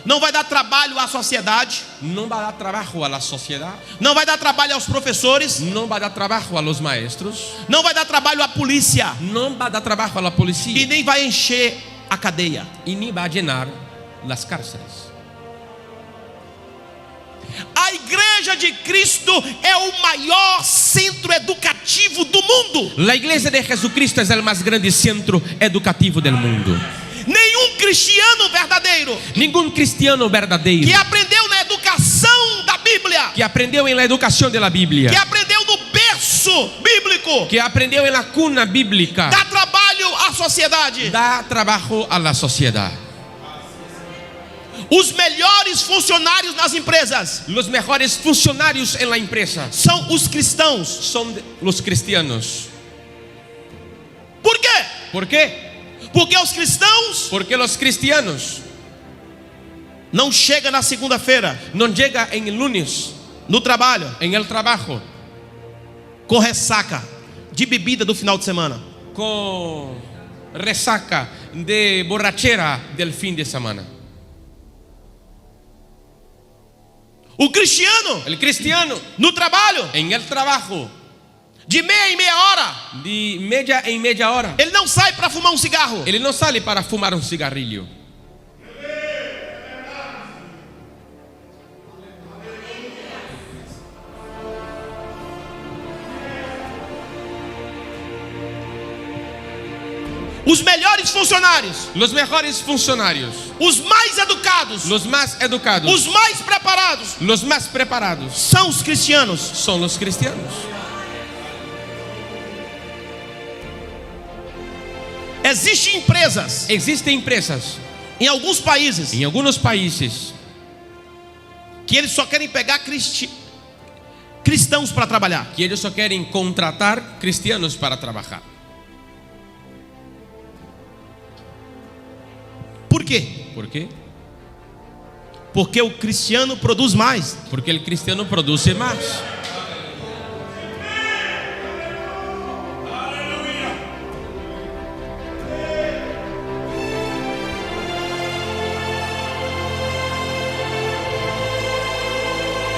não vai dar trabalho à sociedade, no va a dar trabajo a la sociedad, não vai dar trabalho aos professores, no va a dar trabajo a los maestros, não vai dar trabalho à polícia no va a dar trabajo a la e policía nem vai encher a cadeia. y ni va a llenar las cárceles. A igreja de Cristo é o maior centro educativo do mundo. La iglesia de Jesucristo es el más grande centro educativo del mundo. Nenhum cristiano verdadeiro Ningún cristiano verdadeiro que aprendeu na educação da Bíblia, que aprendió en la educación de la Biblia, que aprendeu no berço bíblico, que aprendió en la cuna bíblica, dá trabalho à sociedade. da trabajo a la sociedad. Os melhores funcionários nas empresas Los mejores funcionarios en la empresa são os cristãos. son los cristianos. Por quê? ¿Por qué? Porque os cristãos Porque los cristianos não chegam na segunda-feira no llegan en el lunes no trabalho en el trabajo com ressaca de bebida do final de semana. con resaca de borrachera del fin de semana. O cristiano El cristiano no trabalho, en el trabajo de meia em meia hora, de media en media hora, ele não sai para fumar um cigarro. él no sale para fumar un cigarrillo. Os melhores funcionários, Los mejores funcionarios, os mais educados, los más educados, os mais preparados los más preparados são os cristianos. son los cristianos. Existem empresas Existen empresas em alguns países en algunos países que eles só querem pegar cristãos para trabalhar. que ellos solo quieren contratar cristianos para trabajar. Por quê? ¿Por qué? Porque o cristiano produz mais. Porque el cristiano produce más.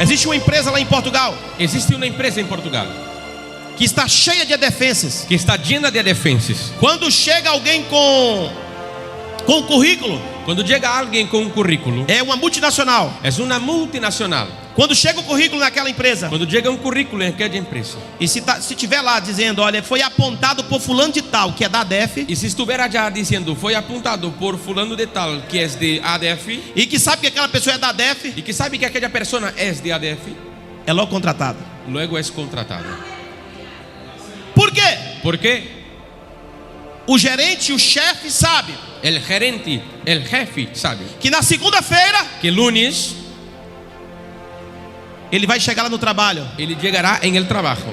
Existe uma empresa lá em Portugal Existe una empresa en Portugal que está cheia de defensas. que está llena de defensas. Quando chega alguém com currículo, Cuando llega alguien con un currículo, é uma multinacional. es una multinacional. Quando chega o currículo naquela empresa, Cuando llega un currículo en aquella empresa, e se tiver lá dizendo, olha, foi apontado por fulano de tal, que é da ADEF, y si estuviera ya diciendo fue apuntado por fulano de tal que es de ADF, e que sabe que aquela pessoa é da ADEF, y que sabe que aquella persona es de ADF, é logo contratado. luego es contratado. Por quê? ¿Por qué? O gerente, o chefe sabe El gerente, el jefe sabe que na segunda-feira que lunes ele vai chegar lá no trabalho él llegará en el trabajo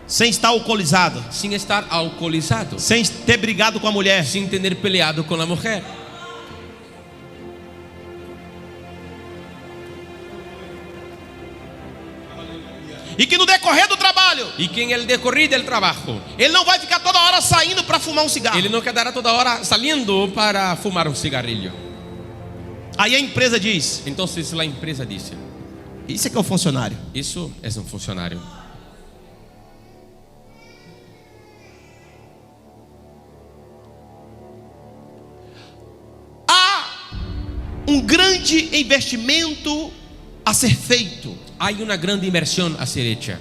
sem estar alcoolizado, sin estar alcoholizado, sem ter brigado com a mulher, sin tener peleado con la mujer. e que no decorrer do trabalho Y que en el decorrer del trabajo ele não vai ficar toda hora saindo para fumar um cigarro. él no quedará toda hora saliendo para fumar un cigarrillo. Aí a empresa diz: Entonces la empresa dice, isso é que é o funcionário. eso es un funcionario. Há um grande investimento a ser feito. Hay una gran inversión a ser hecha.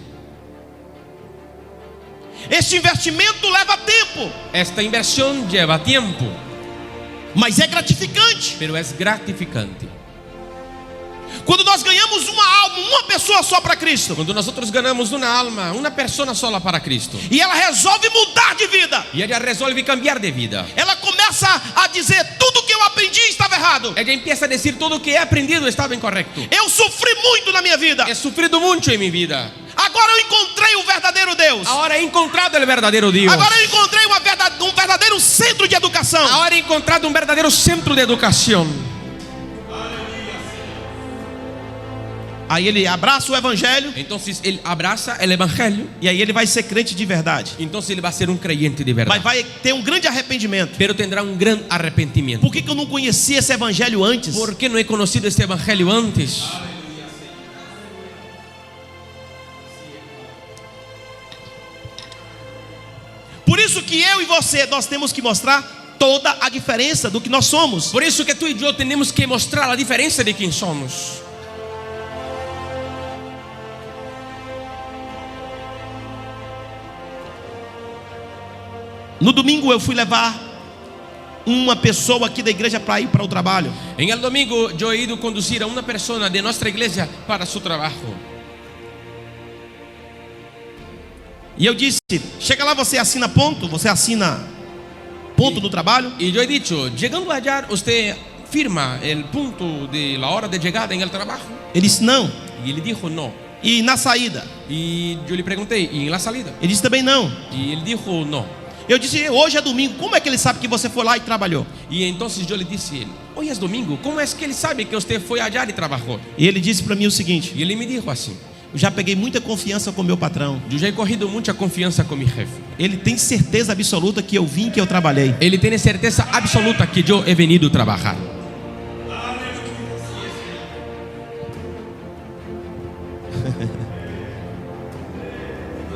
Este investimento leva tempo, Esta inversión lleva tiempo, mas é gratificante. pero es gratificante. Quando nós ganhamos uma alma, uma pessoa só para Cristo, Cuando nosotros ganamos una alma, una persona sola para Cristo, e ela resolve mudar de vida, y ella resuelve cambiar de vida, ela começa a dizer: tudo que eu aprendi estava errado. ella empieza a decir todo lo que he aprendido estaba incorrecto. Eu sofri muito na minha vida. He sufrido mucho en mi vida. Agora eu encontrei o verdadeiro Deus. Ahora he encontrado el verdadero Dios. Agora eu encontrei um verdadeiro centro de educação. Ahora he encontrado un verdadero centro de educación. Aí ele abraça o evangelho Entonces él abraza el evangelio. e aí ele vai ser crente de verdade. Entonces él va a ser un creyente de Mas verdad. vai ter um grande arrependimento. Pero tendrá un gran arrepentimiento. Por que eu não conhecia esse evangelho antes? ¿Por qué no he conocido este evangelio antes? Por isso que eu e você, nós temos que mostrar toda a diferença do que nós somos. Por eso que tú y yo tenemos que mostrar la diferencia de quién somos. No domingo eu fui levar uma pessoa aqui da igreja para ir para o trabalho. En el domingo yo he ido a conducir a una persona de nuestra iglesia para su trabajo. E eu disse: chega lá, você assina ponto, você assina ponto do trabalho. Y yo he dicho, llegando allá, usted firma el punto de la hora de llegada en el trabajo. Ele disse: não. Y él dijo no. E na saída? Y yo le pregunté, ¿y en la salida? Ele disse também não. Y él dijo no. Eu disse: hoje é domingo, como é que ele sabe que você foi lá e trabalhou? Y entonces yo le dije a él: hoy es domingo, ¿cómo es que él sabe que usted fue allá y trabajó? E ele disse para mim o seguinte: Y él me dijo así: eu já peguei muita confiança com meu patrão. yo ya he cogido mucha confianza con mi jefe. Ele tem certeza absoluta que eu vim, que eu trabalhei. Él tiene certeza absoluta que yo he venido a trabajar.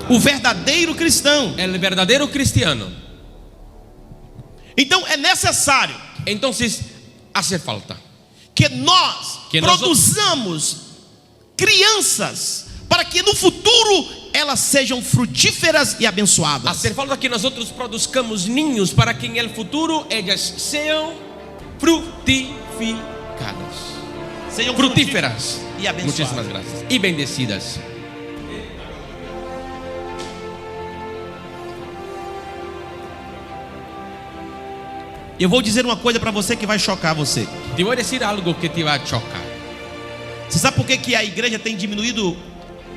O verdadeiro cristão. El verdadero cristiano. Então é necessário Entonces hace falta que nós Que nós- produzamos crianças para que no futuro elas sejam frutíferas e abençoadas. hacer falta que nosotros produzcamos niños para que en el futuro ellas sean fructificadas, Sejam fructíferas e abençoadas. Muchísimas gracias y bendecidas. Eu vou dizer uma coisa para você que vai chocar você. Te voy a decir algo que te va a chocar. Você sabe por que a igreja tem diminuído?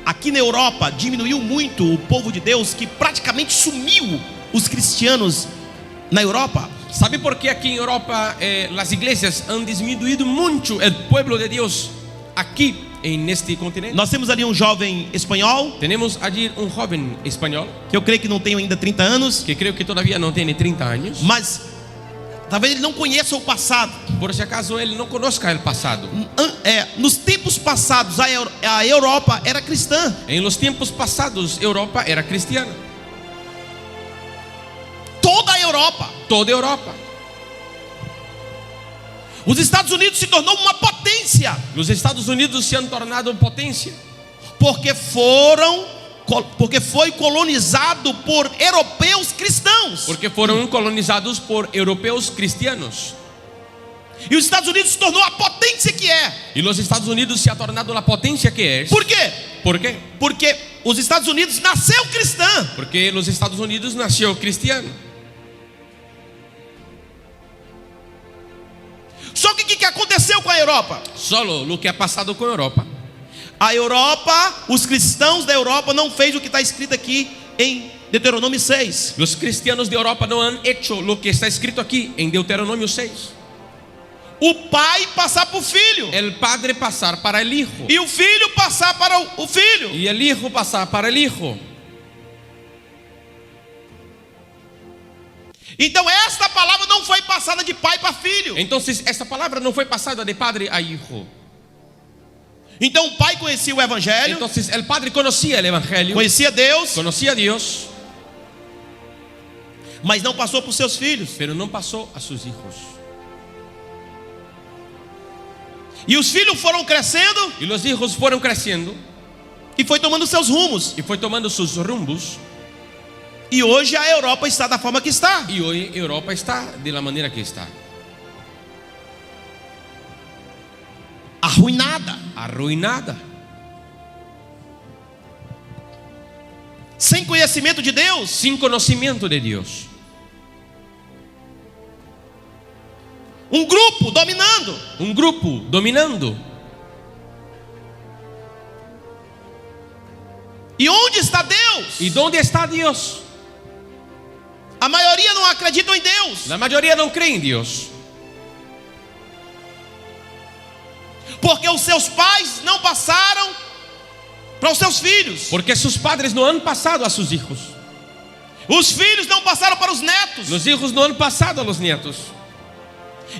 Aqui na Europa diminuiu muito o povo de Deus, que praticamente sumiu os cristianos na Europa. ¿Sabe por qué aquí en Europa las iglesias han disminuido mucho el pueblo de Dios aquí en este continente? Nós temos ali um jovem espanhol, Tenemos allí un joven español que eu creio que não tem ainda 30 anos, que creo que todavía no tiene 30 años. mas talvez ele não conheça o passado. Por si acaso él no conozca el pasado. Nos tempos passados a Europa era cristã. En los tiempos pasados Europa era cristiana. Toda a Europa. Toda Europa. Os Estados Unidos se tornou uma potência, Los Estados Unidos se han tornado potencia porque foi colonizado por europeus cristãos. porque fueron colonizados por europeos cristianos. E os Estados Unidos se tornou a potência que é. Y los Estados Unidos se ha tornado la potencia que es. Por quê? ¿Por qué? Porque os Estados Unidos nasceu cristã. Porque los Estados Unidos nació cristiano. Só que o que aconteceu com a Europa? Solo lo que ha pasado con Europa. A Europa, os cristãos da Europa não fez o que está escrito aqui em Deuteronômio 6. Los cristianos de Europa no han hecho lo que está escrito aquí en Deuteronomio 6. O pai passar para o filho, El padre pasar para el hijo e o filho passar para o filho. y el hijo pasar para el hijo. Então esta palavra não foi passada de pai para filho. Entonces esta palabra no fue pasada de padre a hijo. Então o pai conhecia o evangelho, Entonces el padre conocía el evangelio, conhecia Deus, conocía a Dios, mas não passou para os seus filhos. pero no pasó a sus hijos. E os filhos foram crescendo Y los hijos fueron creciendo e foi tomando seus rumos. y fue tomando sus rumbos. E hoje a Europa está da forma que está. Y hoy Europa está de la manera que está, Arruinada, arruinada, sem conhecimento de Deus, sin conocimiento de Dios. um grupo dominando. Un grupo dominando. E onde está Deus? ¿Y dónde está Dios? A maioria não acredita em Deus, La mayoría no cree en Dios, porque os seus pais não passaram para os seus filhos. porque sus padres no han pasado a sus hijos. Os filhos não passaram para os netos. Los hijos no han pasado a los nietos.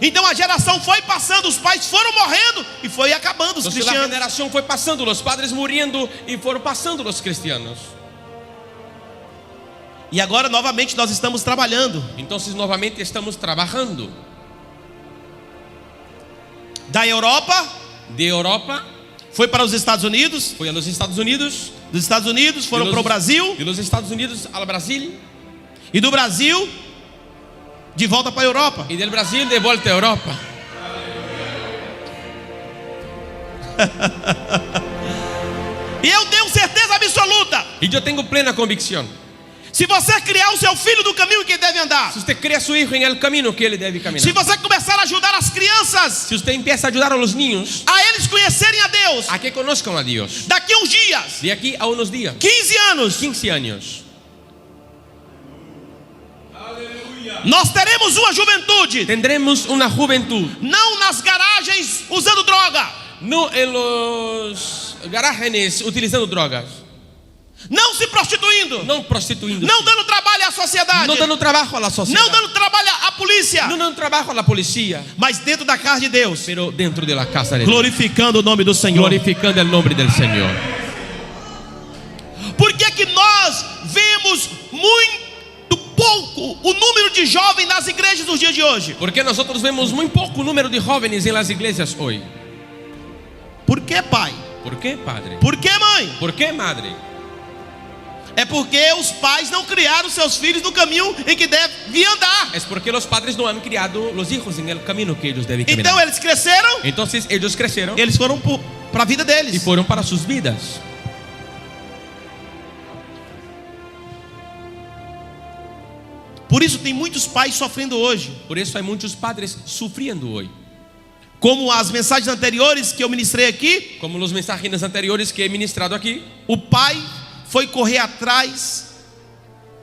Então a geração foi passando, os pais foram morrendo e foi acabando os Entonces la cristianos. generación fue pasando, los padres muriendo y fueron pasando los cristianos. E agora novamente nós estamos trabalhando. Entonces nuevamente estamos trabajando. Da Europa De Europa foi para os Estados Unidos, fue a los Estados Unidos, dos Estados Unidos foram para o Brasil, de los Estados Unidos al Brasil e do Brasil de volta para a Europa. y del Brasil de vuelta a Europa. E eu tenho certeza absoluta, Y yo tengo plena convicción, se você criar o seu filho no caminho que ele deve andar, si usted crea a su hijo en el camino que él debe se caminar, você começar a ajudar as crianças si usted empieza a ayudar a los niños a eles conhecerem a Deus, a que conozcan a Dios, daqui a uns dias, de aquí a unos días, 15 anos, 15 años, Nós teremos uma juventude, Tendremos una juventud, não nas garagens usando droga, no en los garajes utilizando drogas, não se prostituindo, no prostituindo, não dando trabalho à sociedade, no dando trabajo a la sociedad, não dando trabalho à polícia, no dando trabajo a la policía, mas dentro da casa de Deus, pero dentro de la casa de Dios, glorificando o nome do Senhor. glorificando el nombre del Señor. Por que nós vemos muito pouco o número de jovens nas igrejas dos dias de hoje? Porque nosotros vemos muy poco número de jóvenes en las iglesias hoy. Por que, pai? ¿Por qué, padre? Por que, mãe? ¿Por qué, madre? É porque os pais não criaram seus filhos no caminho em que devem andar. Es porque los padres no han criado los hijos en el camino que ellos deben Então caminar. eles cresceram, Entonces ellos crecieron eles foram para a vida y deles. fueron para sus vidas. Por isso tem muitos pais sofrendo hoje. Por eso hay muchos padres sufriendo hoy. Como as mensagens anteriores que eu ministrei aqui, Como los mensajes anteriores que he ministrado aquí, o pai foi correr atrás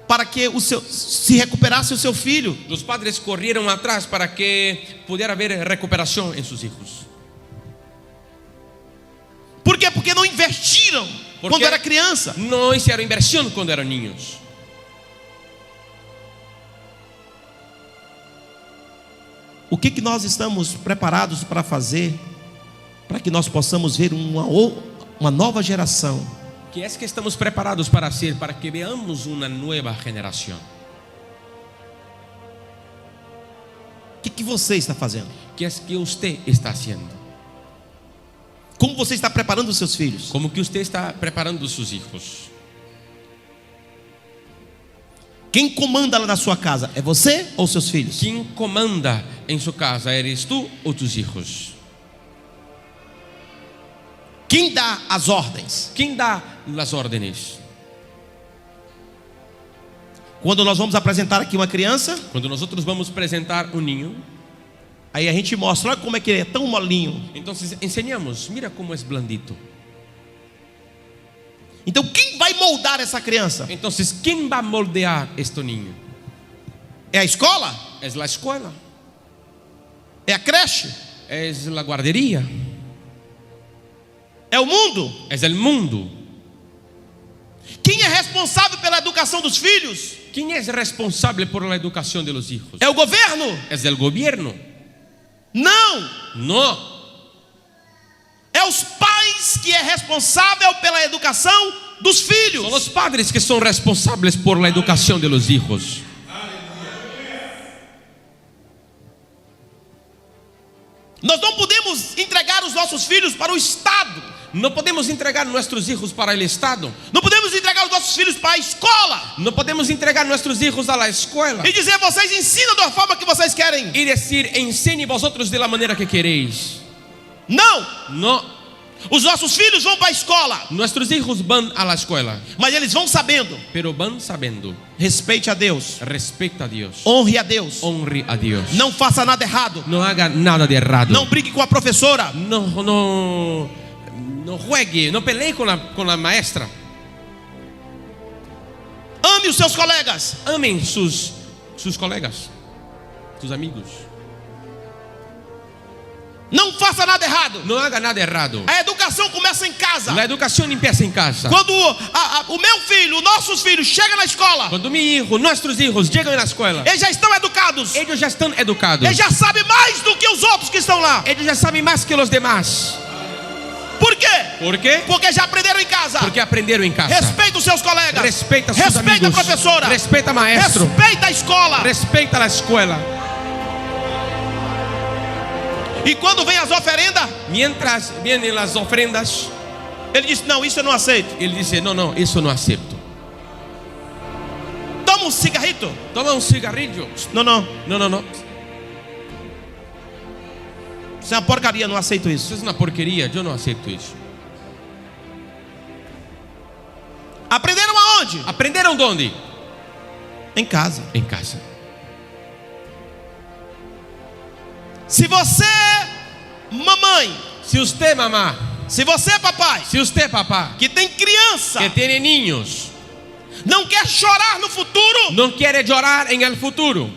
para que se recuperasse o seu filho. los padres corrieron atrás para que pudiera haber recuperación en sus hijos. Por quê? Porque não investiram Por quando quê? era criança. No hicieron inversión cuando eran niños. O que nós estamos preparados para fazer para que nós possamos ver uma nova geração ¿Qué es que estamos preparados para hacer para que veamos una nueva generación? O que você está fazendo? ¿Qué es que usted está haciendo? Como você está preparando os seus filhos? ¿Cómo que usted está preparando sus hijos? Quem comanda lá na sua casa? É você ou seus filhos? ¿Quién comanda en su casa? ¿Eres tú o tus hijos? Quem dá as ordens? ¿Quién da las órdenes? Quando nós vamos apresentar aqui uma criança, Cuando nosotros vamos a presentar un niño, aí a gente mostra, olha como é que ele é tão molinho. entonces enseñamos, mira cómo es blandito. Então quem vai moldar essa criança? Entonces, ¿quién va a moldear este niño? É a escola? ¿Es la escuela? É a creche? ¿Es la guardería? É o mundo? ¿Es el mundo? Quem é responsável pela educação dos filhos? ¿Quién es responsable por la educación de los hijos? É o governo? ¿Es el gobierno? Não. No. É os pais que é responsável pela educação dos filhos. Son los padres que son responsables por la educación de los hijos. Nós não podemos entregar os nossos filhos para o Estado. No podemos entregar nuestros hijos para el Estado. Não podemos entregar os nossos filhos para a escola No podemos entregar nuestros hijos a la escuela e dizer, vocês ensinam da forma que vocês querem. y decir, enseñe vosotros de la manera que queréis. Não. No. Os nossos filhos vão para a escola, Nuestros hijos van a la escuela, mas eles vão sabendo. pero van sabiendo. Respeite a Deus. Respeta a Dios. Honre a Deus. Honre a Dios. Não faça nada errado. No haga nada de errado. Não brigue com a professora. No juegue, no pelee con la maestra. Ame os seus colegas. Amen sus colegas, sus amigos. Não faça nada errado. No haga nada errado. A educação começa em casa. La educación empieza en casa. Quando o meu filho, nossos filhos chegam na escola, Cuando mi hijo, nuestros hijos llegan a la escuela, eles já estão educados. ellos ya están educados. Eles já sabem mais do que os outros que estão lá. Ellos ya saben más que los demás. Por quê? ¿Por qué? Porque já aprenderam em casa. Porque aprendieron en casa. Respeita os seus colegas. Respeita a sus Respeita amigos. a professora. Respeta maestro. Respeita a escola. Respeta la escuela. E quando vem as oferendas, Mientras vienen las ofrendas, ele diz, não, isso eu não aceito. él dice, no, eso no acepto. Toma um cigarrito. Toma un cigarrillo. Não. No. Isso é uma porcaria, não aceito isso. Eso es una porquería, yo no acepto eso. Aprenderam aonde? ¿Aprendieron dónde? Em casa. En casa. Se você, mamãe, Si usted, mamá, se você, papai, si usted, papá, que tem criança, que tiene niños, não quer chorar no futuro, no quiere llorar en el futuro,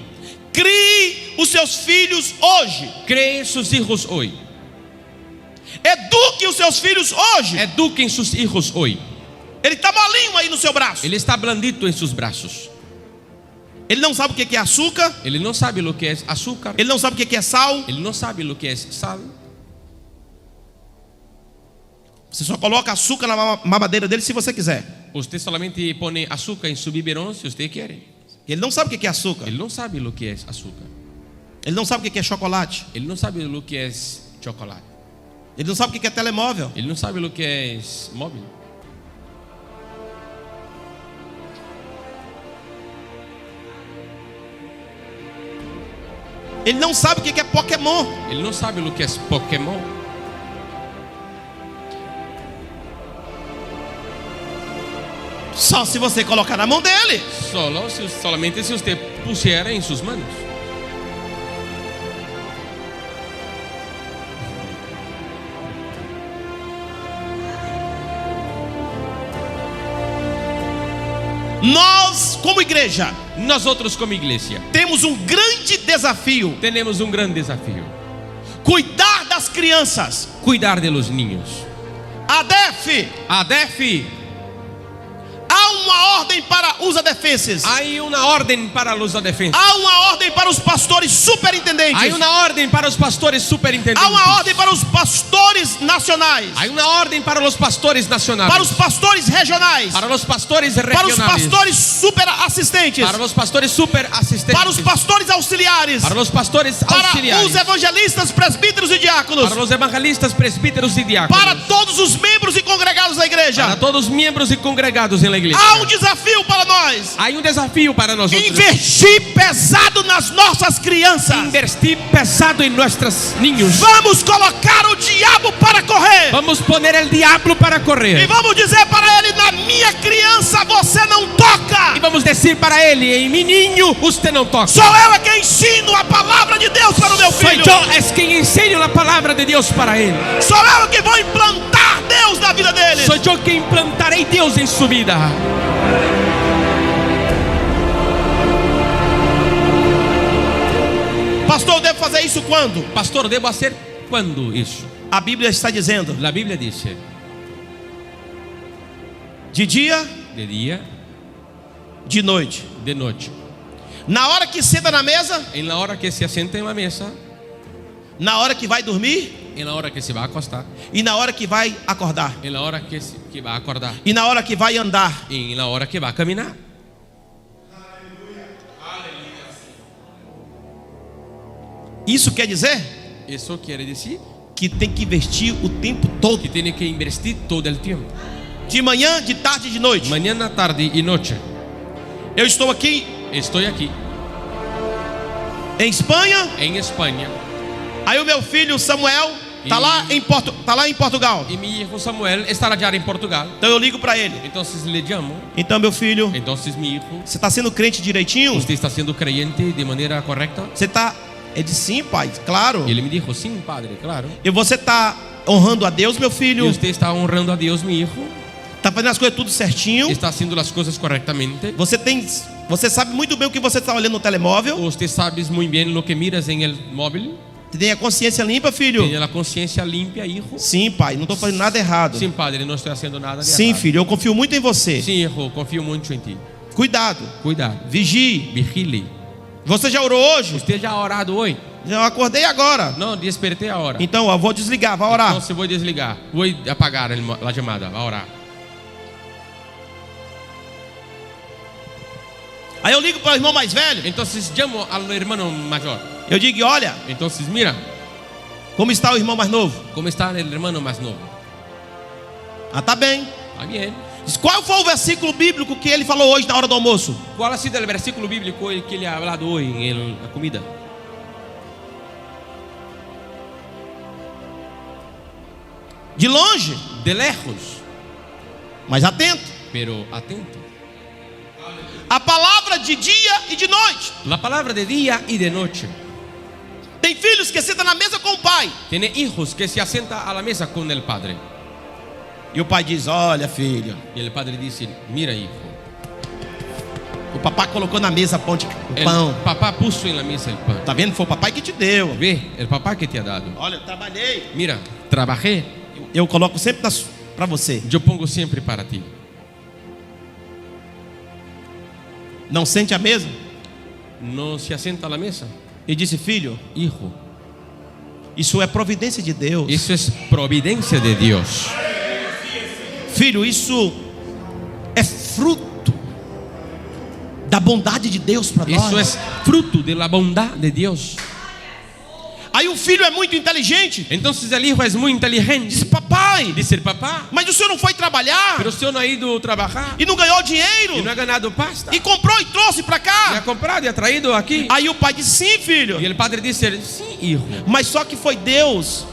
Crie os seus filhos hoje. Creen sus hijos hoy. Eduque os seus filhos hoje. Eduquen sus hijos hoy. Ele está molinho aí no seu braço. Ele está blandito en sus brazos. Ele não sabe o que é açúcar. Ele não sabe lo que es azúcar. Ele não sabe o que é sal. Ele não sabe lo que es sal. Você só coloca açúcar na mamadeira dele se você quiser. Usted solamente pone azúcar en su biberón si usted quiere. Ele não sabe o que é açúcar. Ele não sabe lo que es azúcar. Ele não sabe o que é chocolate. Ele não sabe lo que es chocolate. Ele não sabe o que é telemóvel. Ele não sabe lo que es móvil. Ele não sabe o que é Pokémon. Ele não sabe lo que es Pokémon. Só se você colocar na mão dele. Solamente si usted pusiera en sus manos. Nós, como igreja, Nosotros como iglesia temos um grande desafio: tenemos un gran desafío. cuidar das crianças. Cuidar de los niños. ADEF, ADEF, há uma ordem para os adefenses. hay una orden para los adefensos. Há uma ordem para os pastores superintendentes. Hay una orden para los pastores superintendentes. Há uma ordem para os pastores nacionais. Hay una orden para los pastores nacionales. Para os pastores regionais. Para los pastores Para os regionales. pastores superassistentes. Para los pastores super asistentes. Para os pastores auxiliares. Para los pastores Para auxiliares. os evangelistas, presbíteros e diáconos. Para los evangelistas, presbíteros y diáconos. Para todos os membros e congregados da igreja. Para todos los miembros y congregados en la iglesia. Há um desafio para nós: Hay un desafío para nosotros. investir pesado nas nossas crianças. Invertir pesado en nuestros niños. Vamos colocar o diabo para correr. Vamos a poner el diablo para E correr. vamos dizer para ele: na minha criança você não toca. Y vamos a decir para él, en mi niño usted no toca. Sou eu é quem ensino a palavra de Deus para o meu Soy filho. yo es quien enseño la palabra de Dios para él. Sou eu que vou implantar Deus na vida dele. Soy yo que implantaré Dios en su vida. Pastor, eu devo fazer isso quando? Pastor, ¿debo hacer cuándo eso? A Bíblia está dizendo: La Biblia dice, de dia, de día, de noite. de noche. Na hora que senta na mesa, En la hora que se asienta en la mesa, na hora que vai dormir en la hora que se va a acostar, e na hora que vai acordar en la hora que va a acordar, e na hora que vai andar. en la hora que va a caminar. Isso quer dizer Eso quiere decir que tem que investir o tempo todo, que tiene que invertir todo el tiempo. de manhã, de tarde e de noite. Mañana, tarde y noche. Eu estou aqui Estoy aquí em Espanha. en España Aí o meu filho Samuel tá lá em Portugal. y mi hijo Samuel está allá en Portugal. Então eu ligo para ele: Entonces le llamo. então meu filho, Entonces mi hijo, você está sendo crente direitinho? ¿usted está siendo creyente de manera correcta? Você está? Ele disse: sim, pai, claro. Y él me dijo, sí, padre, claro. E você está honrando a Deus, meu Y filho? usted está honrando a Dios, mi hijo. Está fazendo as coisas tudo certinho? Está haciendo las cosas correctamente. Você sabe muito bem o que você está olhando no telemóvel? Usted sabe muy bien lo que miras en el móvil. Tem a consciência limpa, filho? Tiene la conciencia limpia, hijo. Sim, pai, não estou fazendo nada errado. Sí, padre, no estoy haciendo nada de Sim, errado. filho, eu confio muito em você. Sí, hijo, confío mucho en ti. Cuidado, Cuidado, vigie. vigile. Você já orou hoje? ¿Usted ya ha orado hoy? Já acordei agora. No, desperté ahora. Então, eu vou desligar, vai orar. Entonces voy a desligar, voy a apagar la llamada, va a orar. Aí eu ligo para o irmão mais velho. Entonces llamo al hermano mayor. Eu digo: olha, Entonces mira, como está o irmão mais novo? ¿cómo está el hermano más nuevo? Ah, tá bem. Está bien. Diz: qual foi o versículo bíblico que ele falou hoje na hora do almoço? ¿Cuál ha sido el versículo bíblico que le ha hablado hoy en la comida? De longe, De lejos, mas atento. pero atento. A palavra de dia e de noite. La palabra de día y de noche. Tem filhos que sentam na mesa com o pai. Tiene hijos que se asienta a la mesa con el padre. E o pai diz: olha, filho, Y el padre dice, mira hijo, O papai colocou na mesa o pão. Papá puso en la mesa el pan. Tá vendo? Foi o papai que te deu. Ve, el papá que te ha dado. Olha, eu trabalhei. Mira, trabajé. Eu coloco sempre para você. Yo pongo siempre para ti. Não sente a mesa? No se asienta a la mesa. E disse: filho, Hijo, isso é providência de Deus. eso es providencia de Dios. Filho, isso é fruto da bondade de Deus para Eso nós. es fruto de la bondad de Dios. Aí o filho é muito inteligente. Entonces el hijo es muy inteligente. Diz: papai, Dice el papá, mas o senhor não foi trabalhar pero usted no ha ido a trabajar e não ganhou dinheiro y no ha ganado pasta. e comprou e trouxe para Y ha cá? comprado y ha traído aquí. Aí o pai disse: sim, filho. Y el padre dice, sí, hijo. Mas só que foi Deus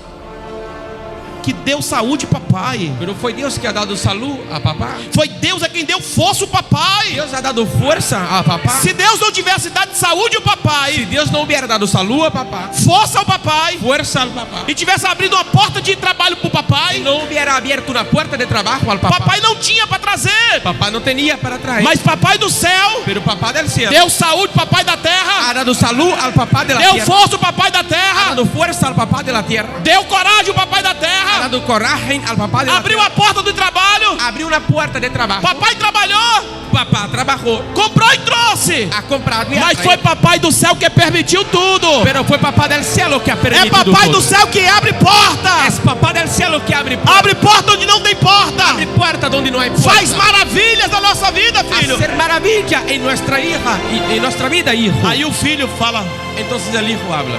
que deu saúde para papai. Pero fue Dios que ha dado salud a papá. Foi Deus quem deu força ao papai. Dios ha dado fuerza a papá. Se Deus não tivesse dado saúde ao Si papai, Dios no hubiera dado salud a papá, força ao papai, fuerza al papá, e tivesse abrido uma porta de trabalho para o y papai, no hubiera abierto una puerta de trabajo al papá, papai não tinha para trazer. papá no tenía para traer. Mas papai do céu Pero papá del cielo deu saúde ao papai da terra, ha dado salud al papá de la deu tierra, força ao papai da ha terra, dado fuerza al papá de la tierra, deu coragem ao papai da ha terra, dado coraje al papá de la abriu tierra, a porta do trabalho. abrió una puerta de trabajo. Papai trabalhou, Papá trabajó, comprou e trouxe. ha comprado y ha Mas traído. foi papai do céu que permitiu tudo. Pero fue papá del cielo que ha É permitido papai todo. do céu que abre porta. Es papá del cielo que abre puerta. Abre porta onde não tem porta. Abre puerta donde no hay puerta. Faz maravilhas na nossa vida, filho. Hacer maravilla en nuestra hija y en nuestra vida, hijo. Aí o filho fala: Entonces el hijo habla.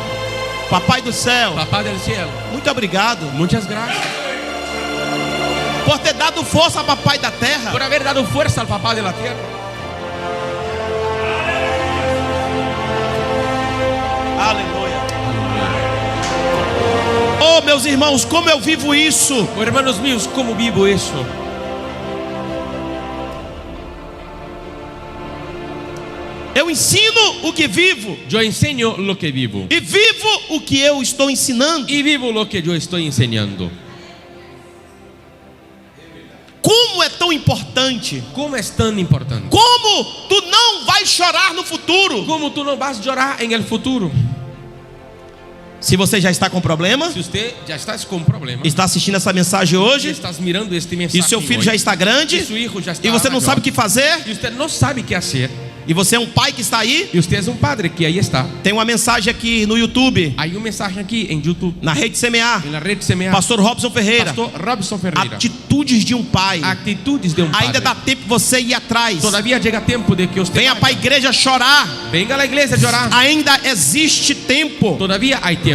papai do céu, Papá del cielo, muito obrigado muchas gracias por ter dado força a papai da terra. por haber dado fuerza al papá de la tierra. Aleluia. Oh, meus irmãos, como eu vivo isso. Oh, hermanos míos, ¿cómo vivo eso? Eu ensino o que vivo Yo enseño lo que vivo e vivo o que eu estou ensinando. y vivo lo que yo estoy enseñando. Como é tão importante. ¿Cómo es tan importante? Como tu não vai chorar no futuro. ¿Cómo tú no vas a llorar en el futuro? Se você já está com problema, Si usted ya estás con problemas está assistindo essa mensagem y hoje, estás mirando este e mensaje seu filho hoy, já está grande, y su hijo ya está e você não mayor, sabe o que fazer, y usted no sabe qué hacer, e você é um pai que está aí, y usted es un padre que ahí está. tem uma mensagem aqui no YouTube, Hay un mensaje aquí en YouTube, na rede CMA, en la red CMA. Pastor Robson Ferreira. Pastor Robson Ferreira. Atitudes de um pai. Actitudes de un padre. Ainda dá tempo de você ir atrás. Todavía llega tiempo de que usted Venha para a vaya. igreja chorar. Venga a la iglesia a llorar. Ainda existe tempo. Todavía hay tiempo.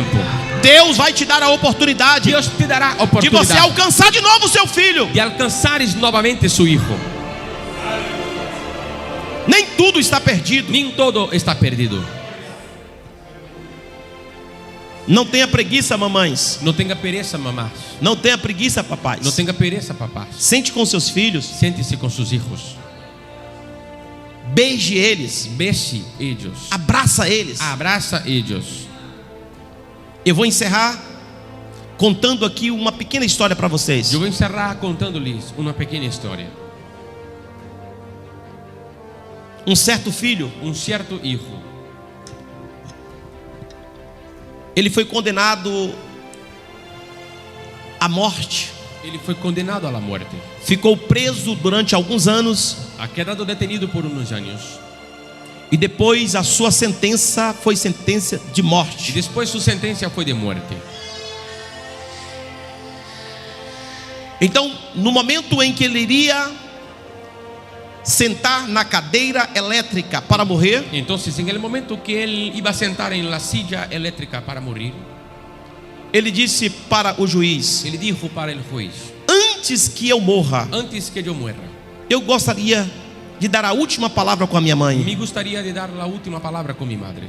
Deus vai te dar a oportunidade Dios te dará de você oportunidad alcançar de novo o seu filho. de alcanzares nuevamente su hijo. Nem tudo está perdido. Ni todo está perdido. Não tenha preguiça, mamães. No tenga pereza, mamás. Não tenha preguiça, papais. No tenga pereza, papás. Sente com seus filhos. Siéntese con sus hijos. Beije eles. Bese ellos. Abraça eles. Abraza ellos. Eu vou encerrar contando aqui uma pequena história para vocês. Yo voy a encerrar contándoles una pequeña historia. Um certo filho, Un cierto hijo, ele foi condenado à morte. él fue condenado a la muerte. Ficou preso durante alguns anos Ha quedado detenido por unos años. e depois a sua sentença foi sentença de Y morte. después su sentencia fue de muerte. Então, no momento em que ele iria sentar na cadeira elétrica para morrer, Entonces, en el momento que él iba a sentar en la silla eléctrica para morir, ele disse para o juiz: él dijo para el juez: antes que eu morra, antes que yo muera, eu gostaria de dar a última palavra com a minha mãe. me gustaría de dar la última palabra con mi madre.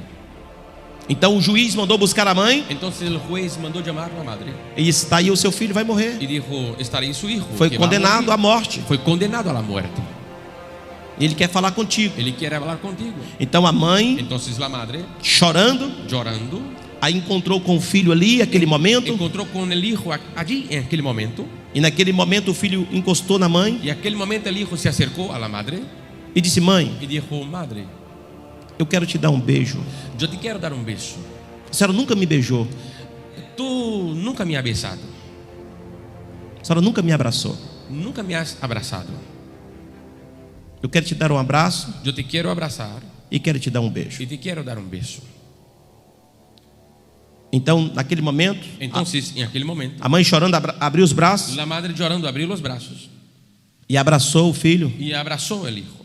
Então o juiz mandou buscar a mãe Entonces el juez mandó llamar a la madre e disse: está aí, o seu filho vai morrer. y dijo: está ahí su hijo. Foi que va a condenado à morir. morte. Fue condenado a la muerte. Ele quer falar contigo. Él quiere hablar contigo. Então a mãe, Entonces la madre, chorando, llorando, aí encontrou com o filho ali, aquele momento. encontró con el hijo allí en aquel momento. E naquele momento o filho encostou na mãe Y en aquel momento el hijo se acercó a la madre e disse: mãe, y dijo: madre, eu quero te dar um beijo. yo te quiero dar un beso. A senhora nunca me beijou. Tú nunca me has besado, A senhora nunca me abraçou. nunca me has abrazado. Eu quero te dar um abraço Yo te quiero abrazar e quero te dar um beijo. y te quiero dar un beso. Então, naquele momento, Entonces, en aquel momento, a mãe chorando abriu os braços la madre llorando abrió los brazos e abraçou o filho. y abrazó al hijo.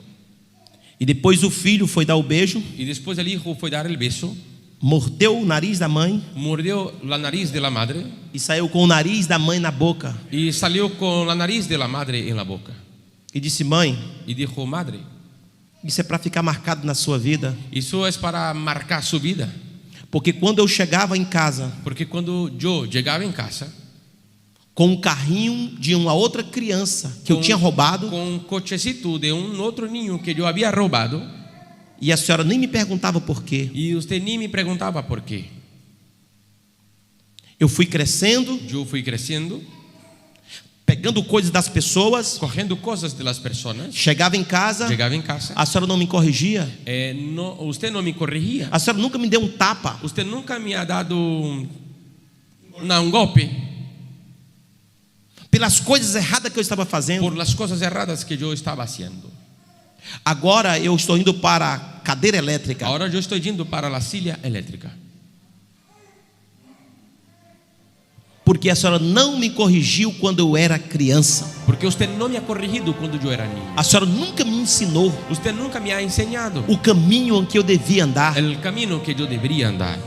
E depois o filho foi dar o beijo, Y después el hijo fue a dar el beso, mordeu o nariz da mãe mordió la nariz de la madre e saiu com o nariz da mãe na boca. y salió con la nariz de la madre en la boca. E disse: mãe, Y dijo: madre, isso é para ficar marcado na sua vida. eso es para marcar su vida. Porque quando eu chegava em casa Porque cuando yo llegaba en casa com um carrinho de uma outra criança que eu tinha roubado, con un cochecito de un otro niño que yo había robado, e a senhora nem me perguntava por quê, y usted ni me preguntaba por qué. eu fui crescendo, Yo fui creciendo, pegando coisas das pessoas, cogiendo cosas de las personas, chegava em casa, llegaba en casa, a senhora não me corrigia, usted no me corregía, a senhora nunca me deu um tapa, usted nunca me ha dado un golpe pelas coisas erradas que eu estava fazendo. por las cosas erradas que yo estaba haciendo. Agora eu estou indo para a cadeira elétrica. Ahora yo estoy yendo para la silla eléctrica, Porque a senhora não me corrigiu quando eu era criança. porque usted no me ha corregido cuando yo era niño. A senhora nunca me ensinou Usted nunca me ha enseñado o caminho em que eu devia andar. el camino que yo debería andar.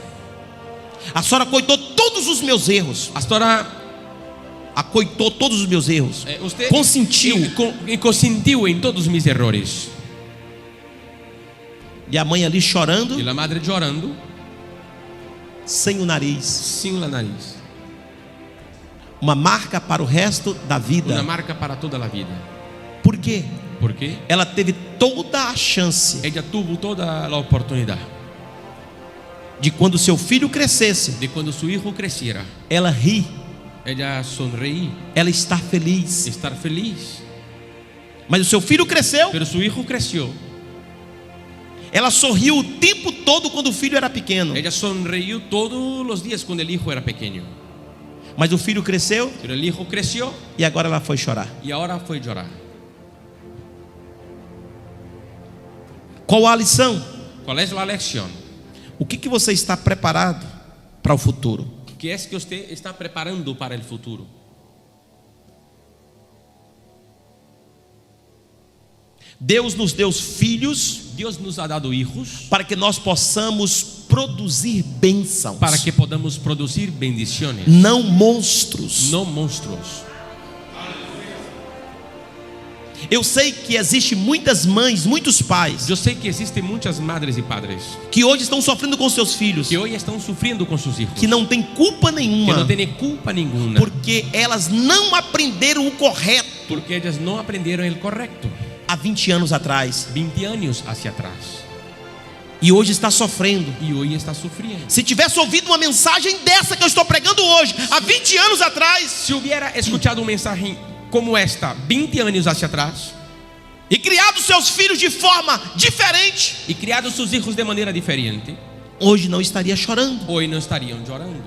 A senhora coitou todos os meus erros. Hasta ahora Acoitou todos os meus erros. usted Consentiu. y consintió en todos mis errores. E a mãe ali chorando, Y la madre llorando sem o nariz. sin la nariz. Uma marca para o resto da Una vida. marca para toda la vida. Por quê? Porque Ela teve toda a chance ella tuvo toda la oportunidad de, quando seu filho crescesse, de cuando su hijo creciera, ela rir, ella sonreír, ela estar feliz. estar feliz. Mas o seu filho cresceu, Pero su hijo creció. ela sorriu o tempo todo quando o filho era pequeno. Ella sonrió todos los días cuando el hijo era pequeño. Mas o filho cresceu Pero el hijo creció e agora ela foi chorar. y ahora fue a llorar. Qual a lição? ¿Cuál es la lección? O que você está preparado para o futuro? ¿Qué es que usted está preparando para el futuro? Deus nos deu filhos Dios nos ha dado hijos para que nós possamos produzir bênçãos, para que podamos producir bendiciones, não monstros. no monstruos. Eu sei que existe muitas mães, muitos pais Yo sé que existen muchas madres y padres que hoje estão sofrendo com seus filhos, que hoy están sufriendo con sus hijos, que não tem culpa que nenhuma, no tienen culpa ninguna, porque elas não aprenderam o correto porque ellas no aprendieron el correcto há 20 anos atrás 20 años hacia atrás e hoje está sofrendo. y hoy está sufriendo. Se tivesse ouvido uma mensagem dessa que eu estou pregando hoje, há 20 anos atrás, Si hubiera escuchado un mensaje como esta 20 años hacia atrás e criado seus filhos de forma diferente, y criado sus hijos de manera diferente, hoje não estaria chorando. hoy no estarían llorando.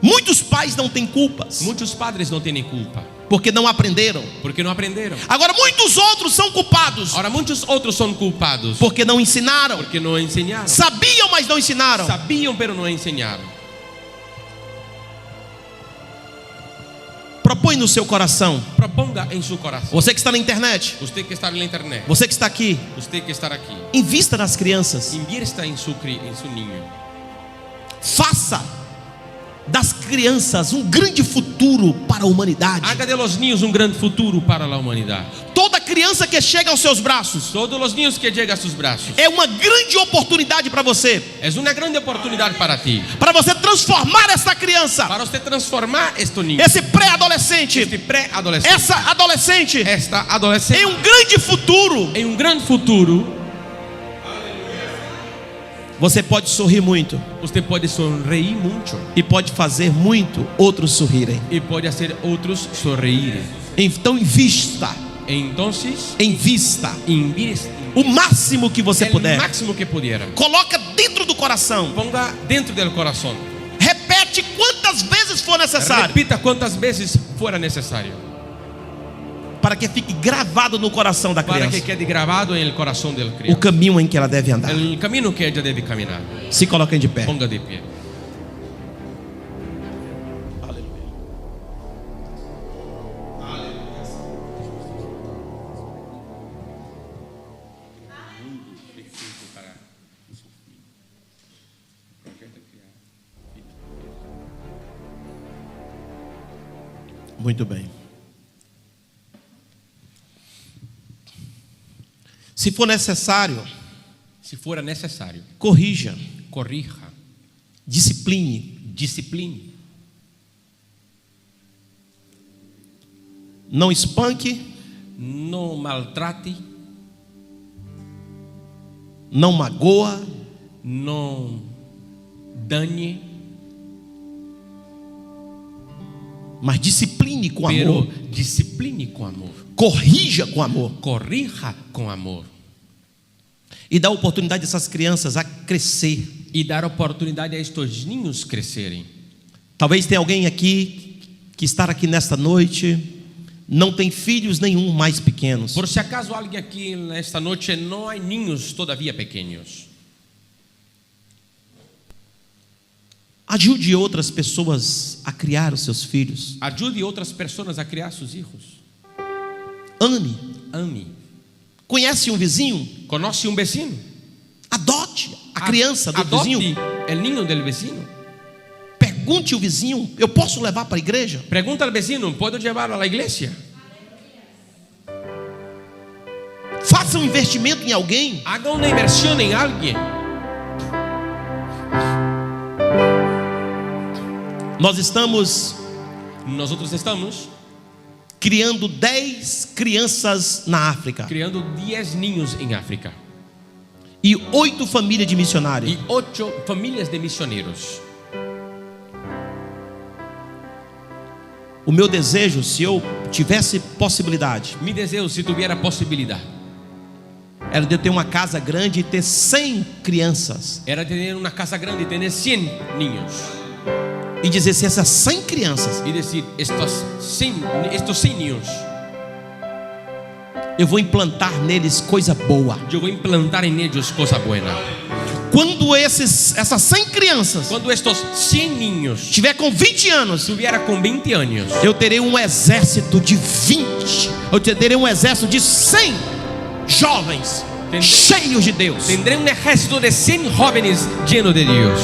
Muitos pais não têm culpas, Muchos padres no tienen culpa porque não aprenderam. porque no aprendieron. Agora muitos outros são culpados, Ahora muchos otros son culpados porque não ensinaram. porque no enseñaron. Sabiam, mas não ensinaram. Sabían pero no enseñaron. Propõe no seu coração. Proponga en su corazón. Você que está na internet, Usted que está en la internet, você que está aqui, usted que está aquí, invista nas crianças. invierta en su niño. Faça das crianças um grande futuro para a humanidade. Haga de los niños un gran futuro para la humanidad. Toda criança que chega aos seus braços Todos los niños que llegan a sus brazos é uma grande oportunidade para você, es una grande oportunidad para ti, para você transformar essa criança, para usted transformar estos niños, esse pré-adolescente, este preadolescente, essa adolescente, esta adolescente, em um grande futuro. en un gran futuro. Você pode sorrir muito Usted puede sonreír mucho e pode fazer muito outros sorrirem. y puede hacer otros sonreír. Então invista Entonces, invista investe o máximo que você el puder. máximo que pudiera. Coloca dentro do coração. Ponga dentro del corazón. Repete quantas vezes for necessário, Repita cuantas veces fuera necesario, para que fique gravado no coração da para que criança quede grabado en el corazón del o criado caminho em que ela deve andar. el camino que ella debe caminar. Se coloquem de pé. Ponga de pie. Muito bem. Se for necessário, Si fuera necesario, corrija, corrija, discipline, discipline, não espanque, no maltrate, não magoa, no dañe, mas discipline com pero amor, discipline con amor, corrija com amor corrija con amor e dá oportunidade dessas crianças a crescer. y dar oportunidad a estos niños crecerem. Talvez tenha alguém aqui que está aqui nesta noite, não tem filhos nenhum mais pequenos. Por si acaso alguien aquí esta noche no hay niños todavía pequeños, Ajude outras pessoas a criar os seus filhos. ayude a otras personas a criar sus hijos. Ame. Ame. Conhece um vizinho? ¿Conoce un vecino? Adote a criança do Adopte vizinho. el niño del vecino. Pergunte ao vizinho: eu posso levar para a igreja? Pregunta al vecino, ¿puedo llevarlo a la iglesia? Faça um investimento em alguém. Haga una inversión en alguien. Nosotros estamos criando 10 crianças na África criando 10 niños en África e 8 famílias de missionários. y 8 familias de misioneros. O meu desejo, se eu tivesse possibilidade, Mi deseo, si tuviera posibilidad, era de eu ter uma casa grande e ter 100 crianças era tener una casa grande y tener 100 niños e dizer assim: essas 100 crianças y decir, estos 100 niños, eu vou implantar neles coisa boa. yo voy a implantar en ellos cosa buena. Quando essas 100 crianças Cuando estos 100 niños tiver com 20 anos, estuviera con 20 años, eu terei um exército de 20. Eu terei um exército de 100 jovens cheios de Deus. tendré un ejército de 100 jóvenes llenos de Dios.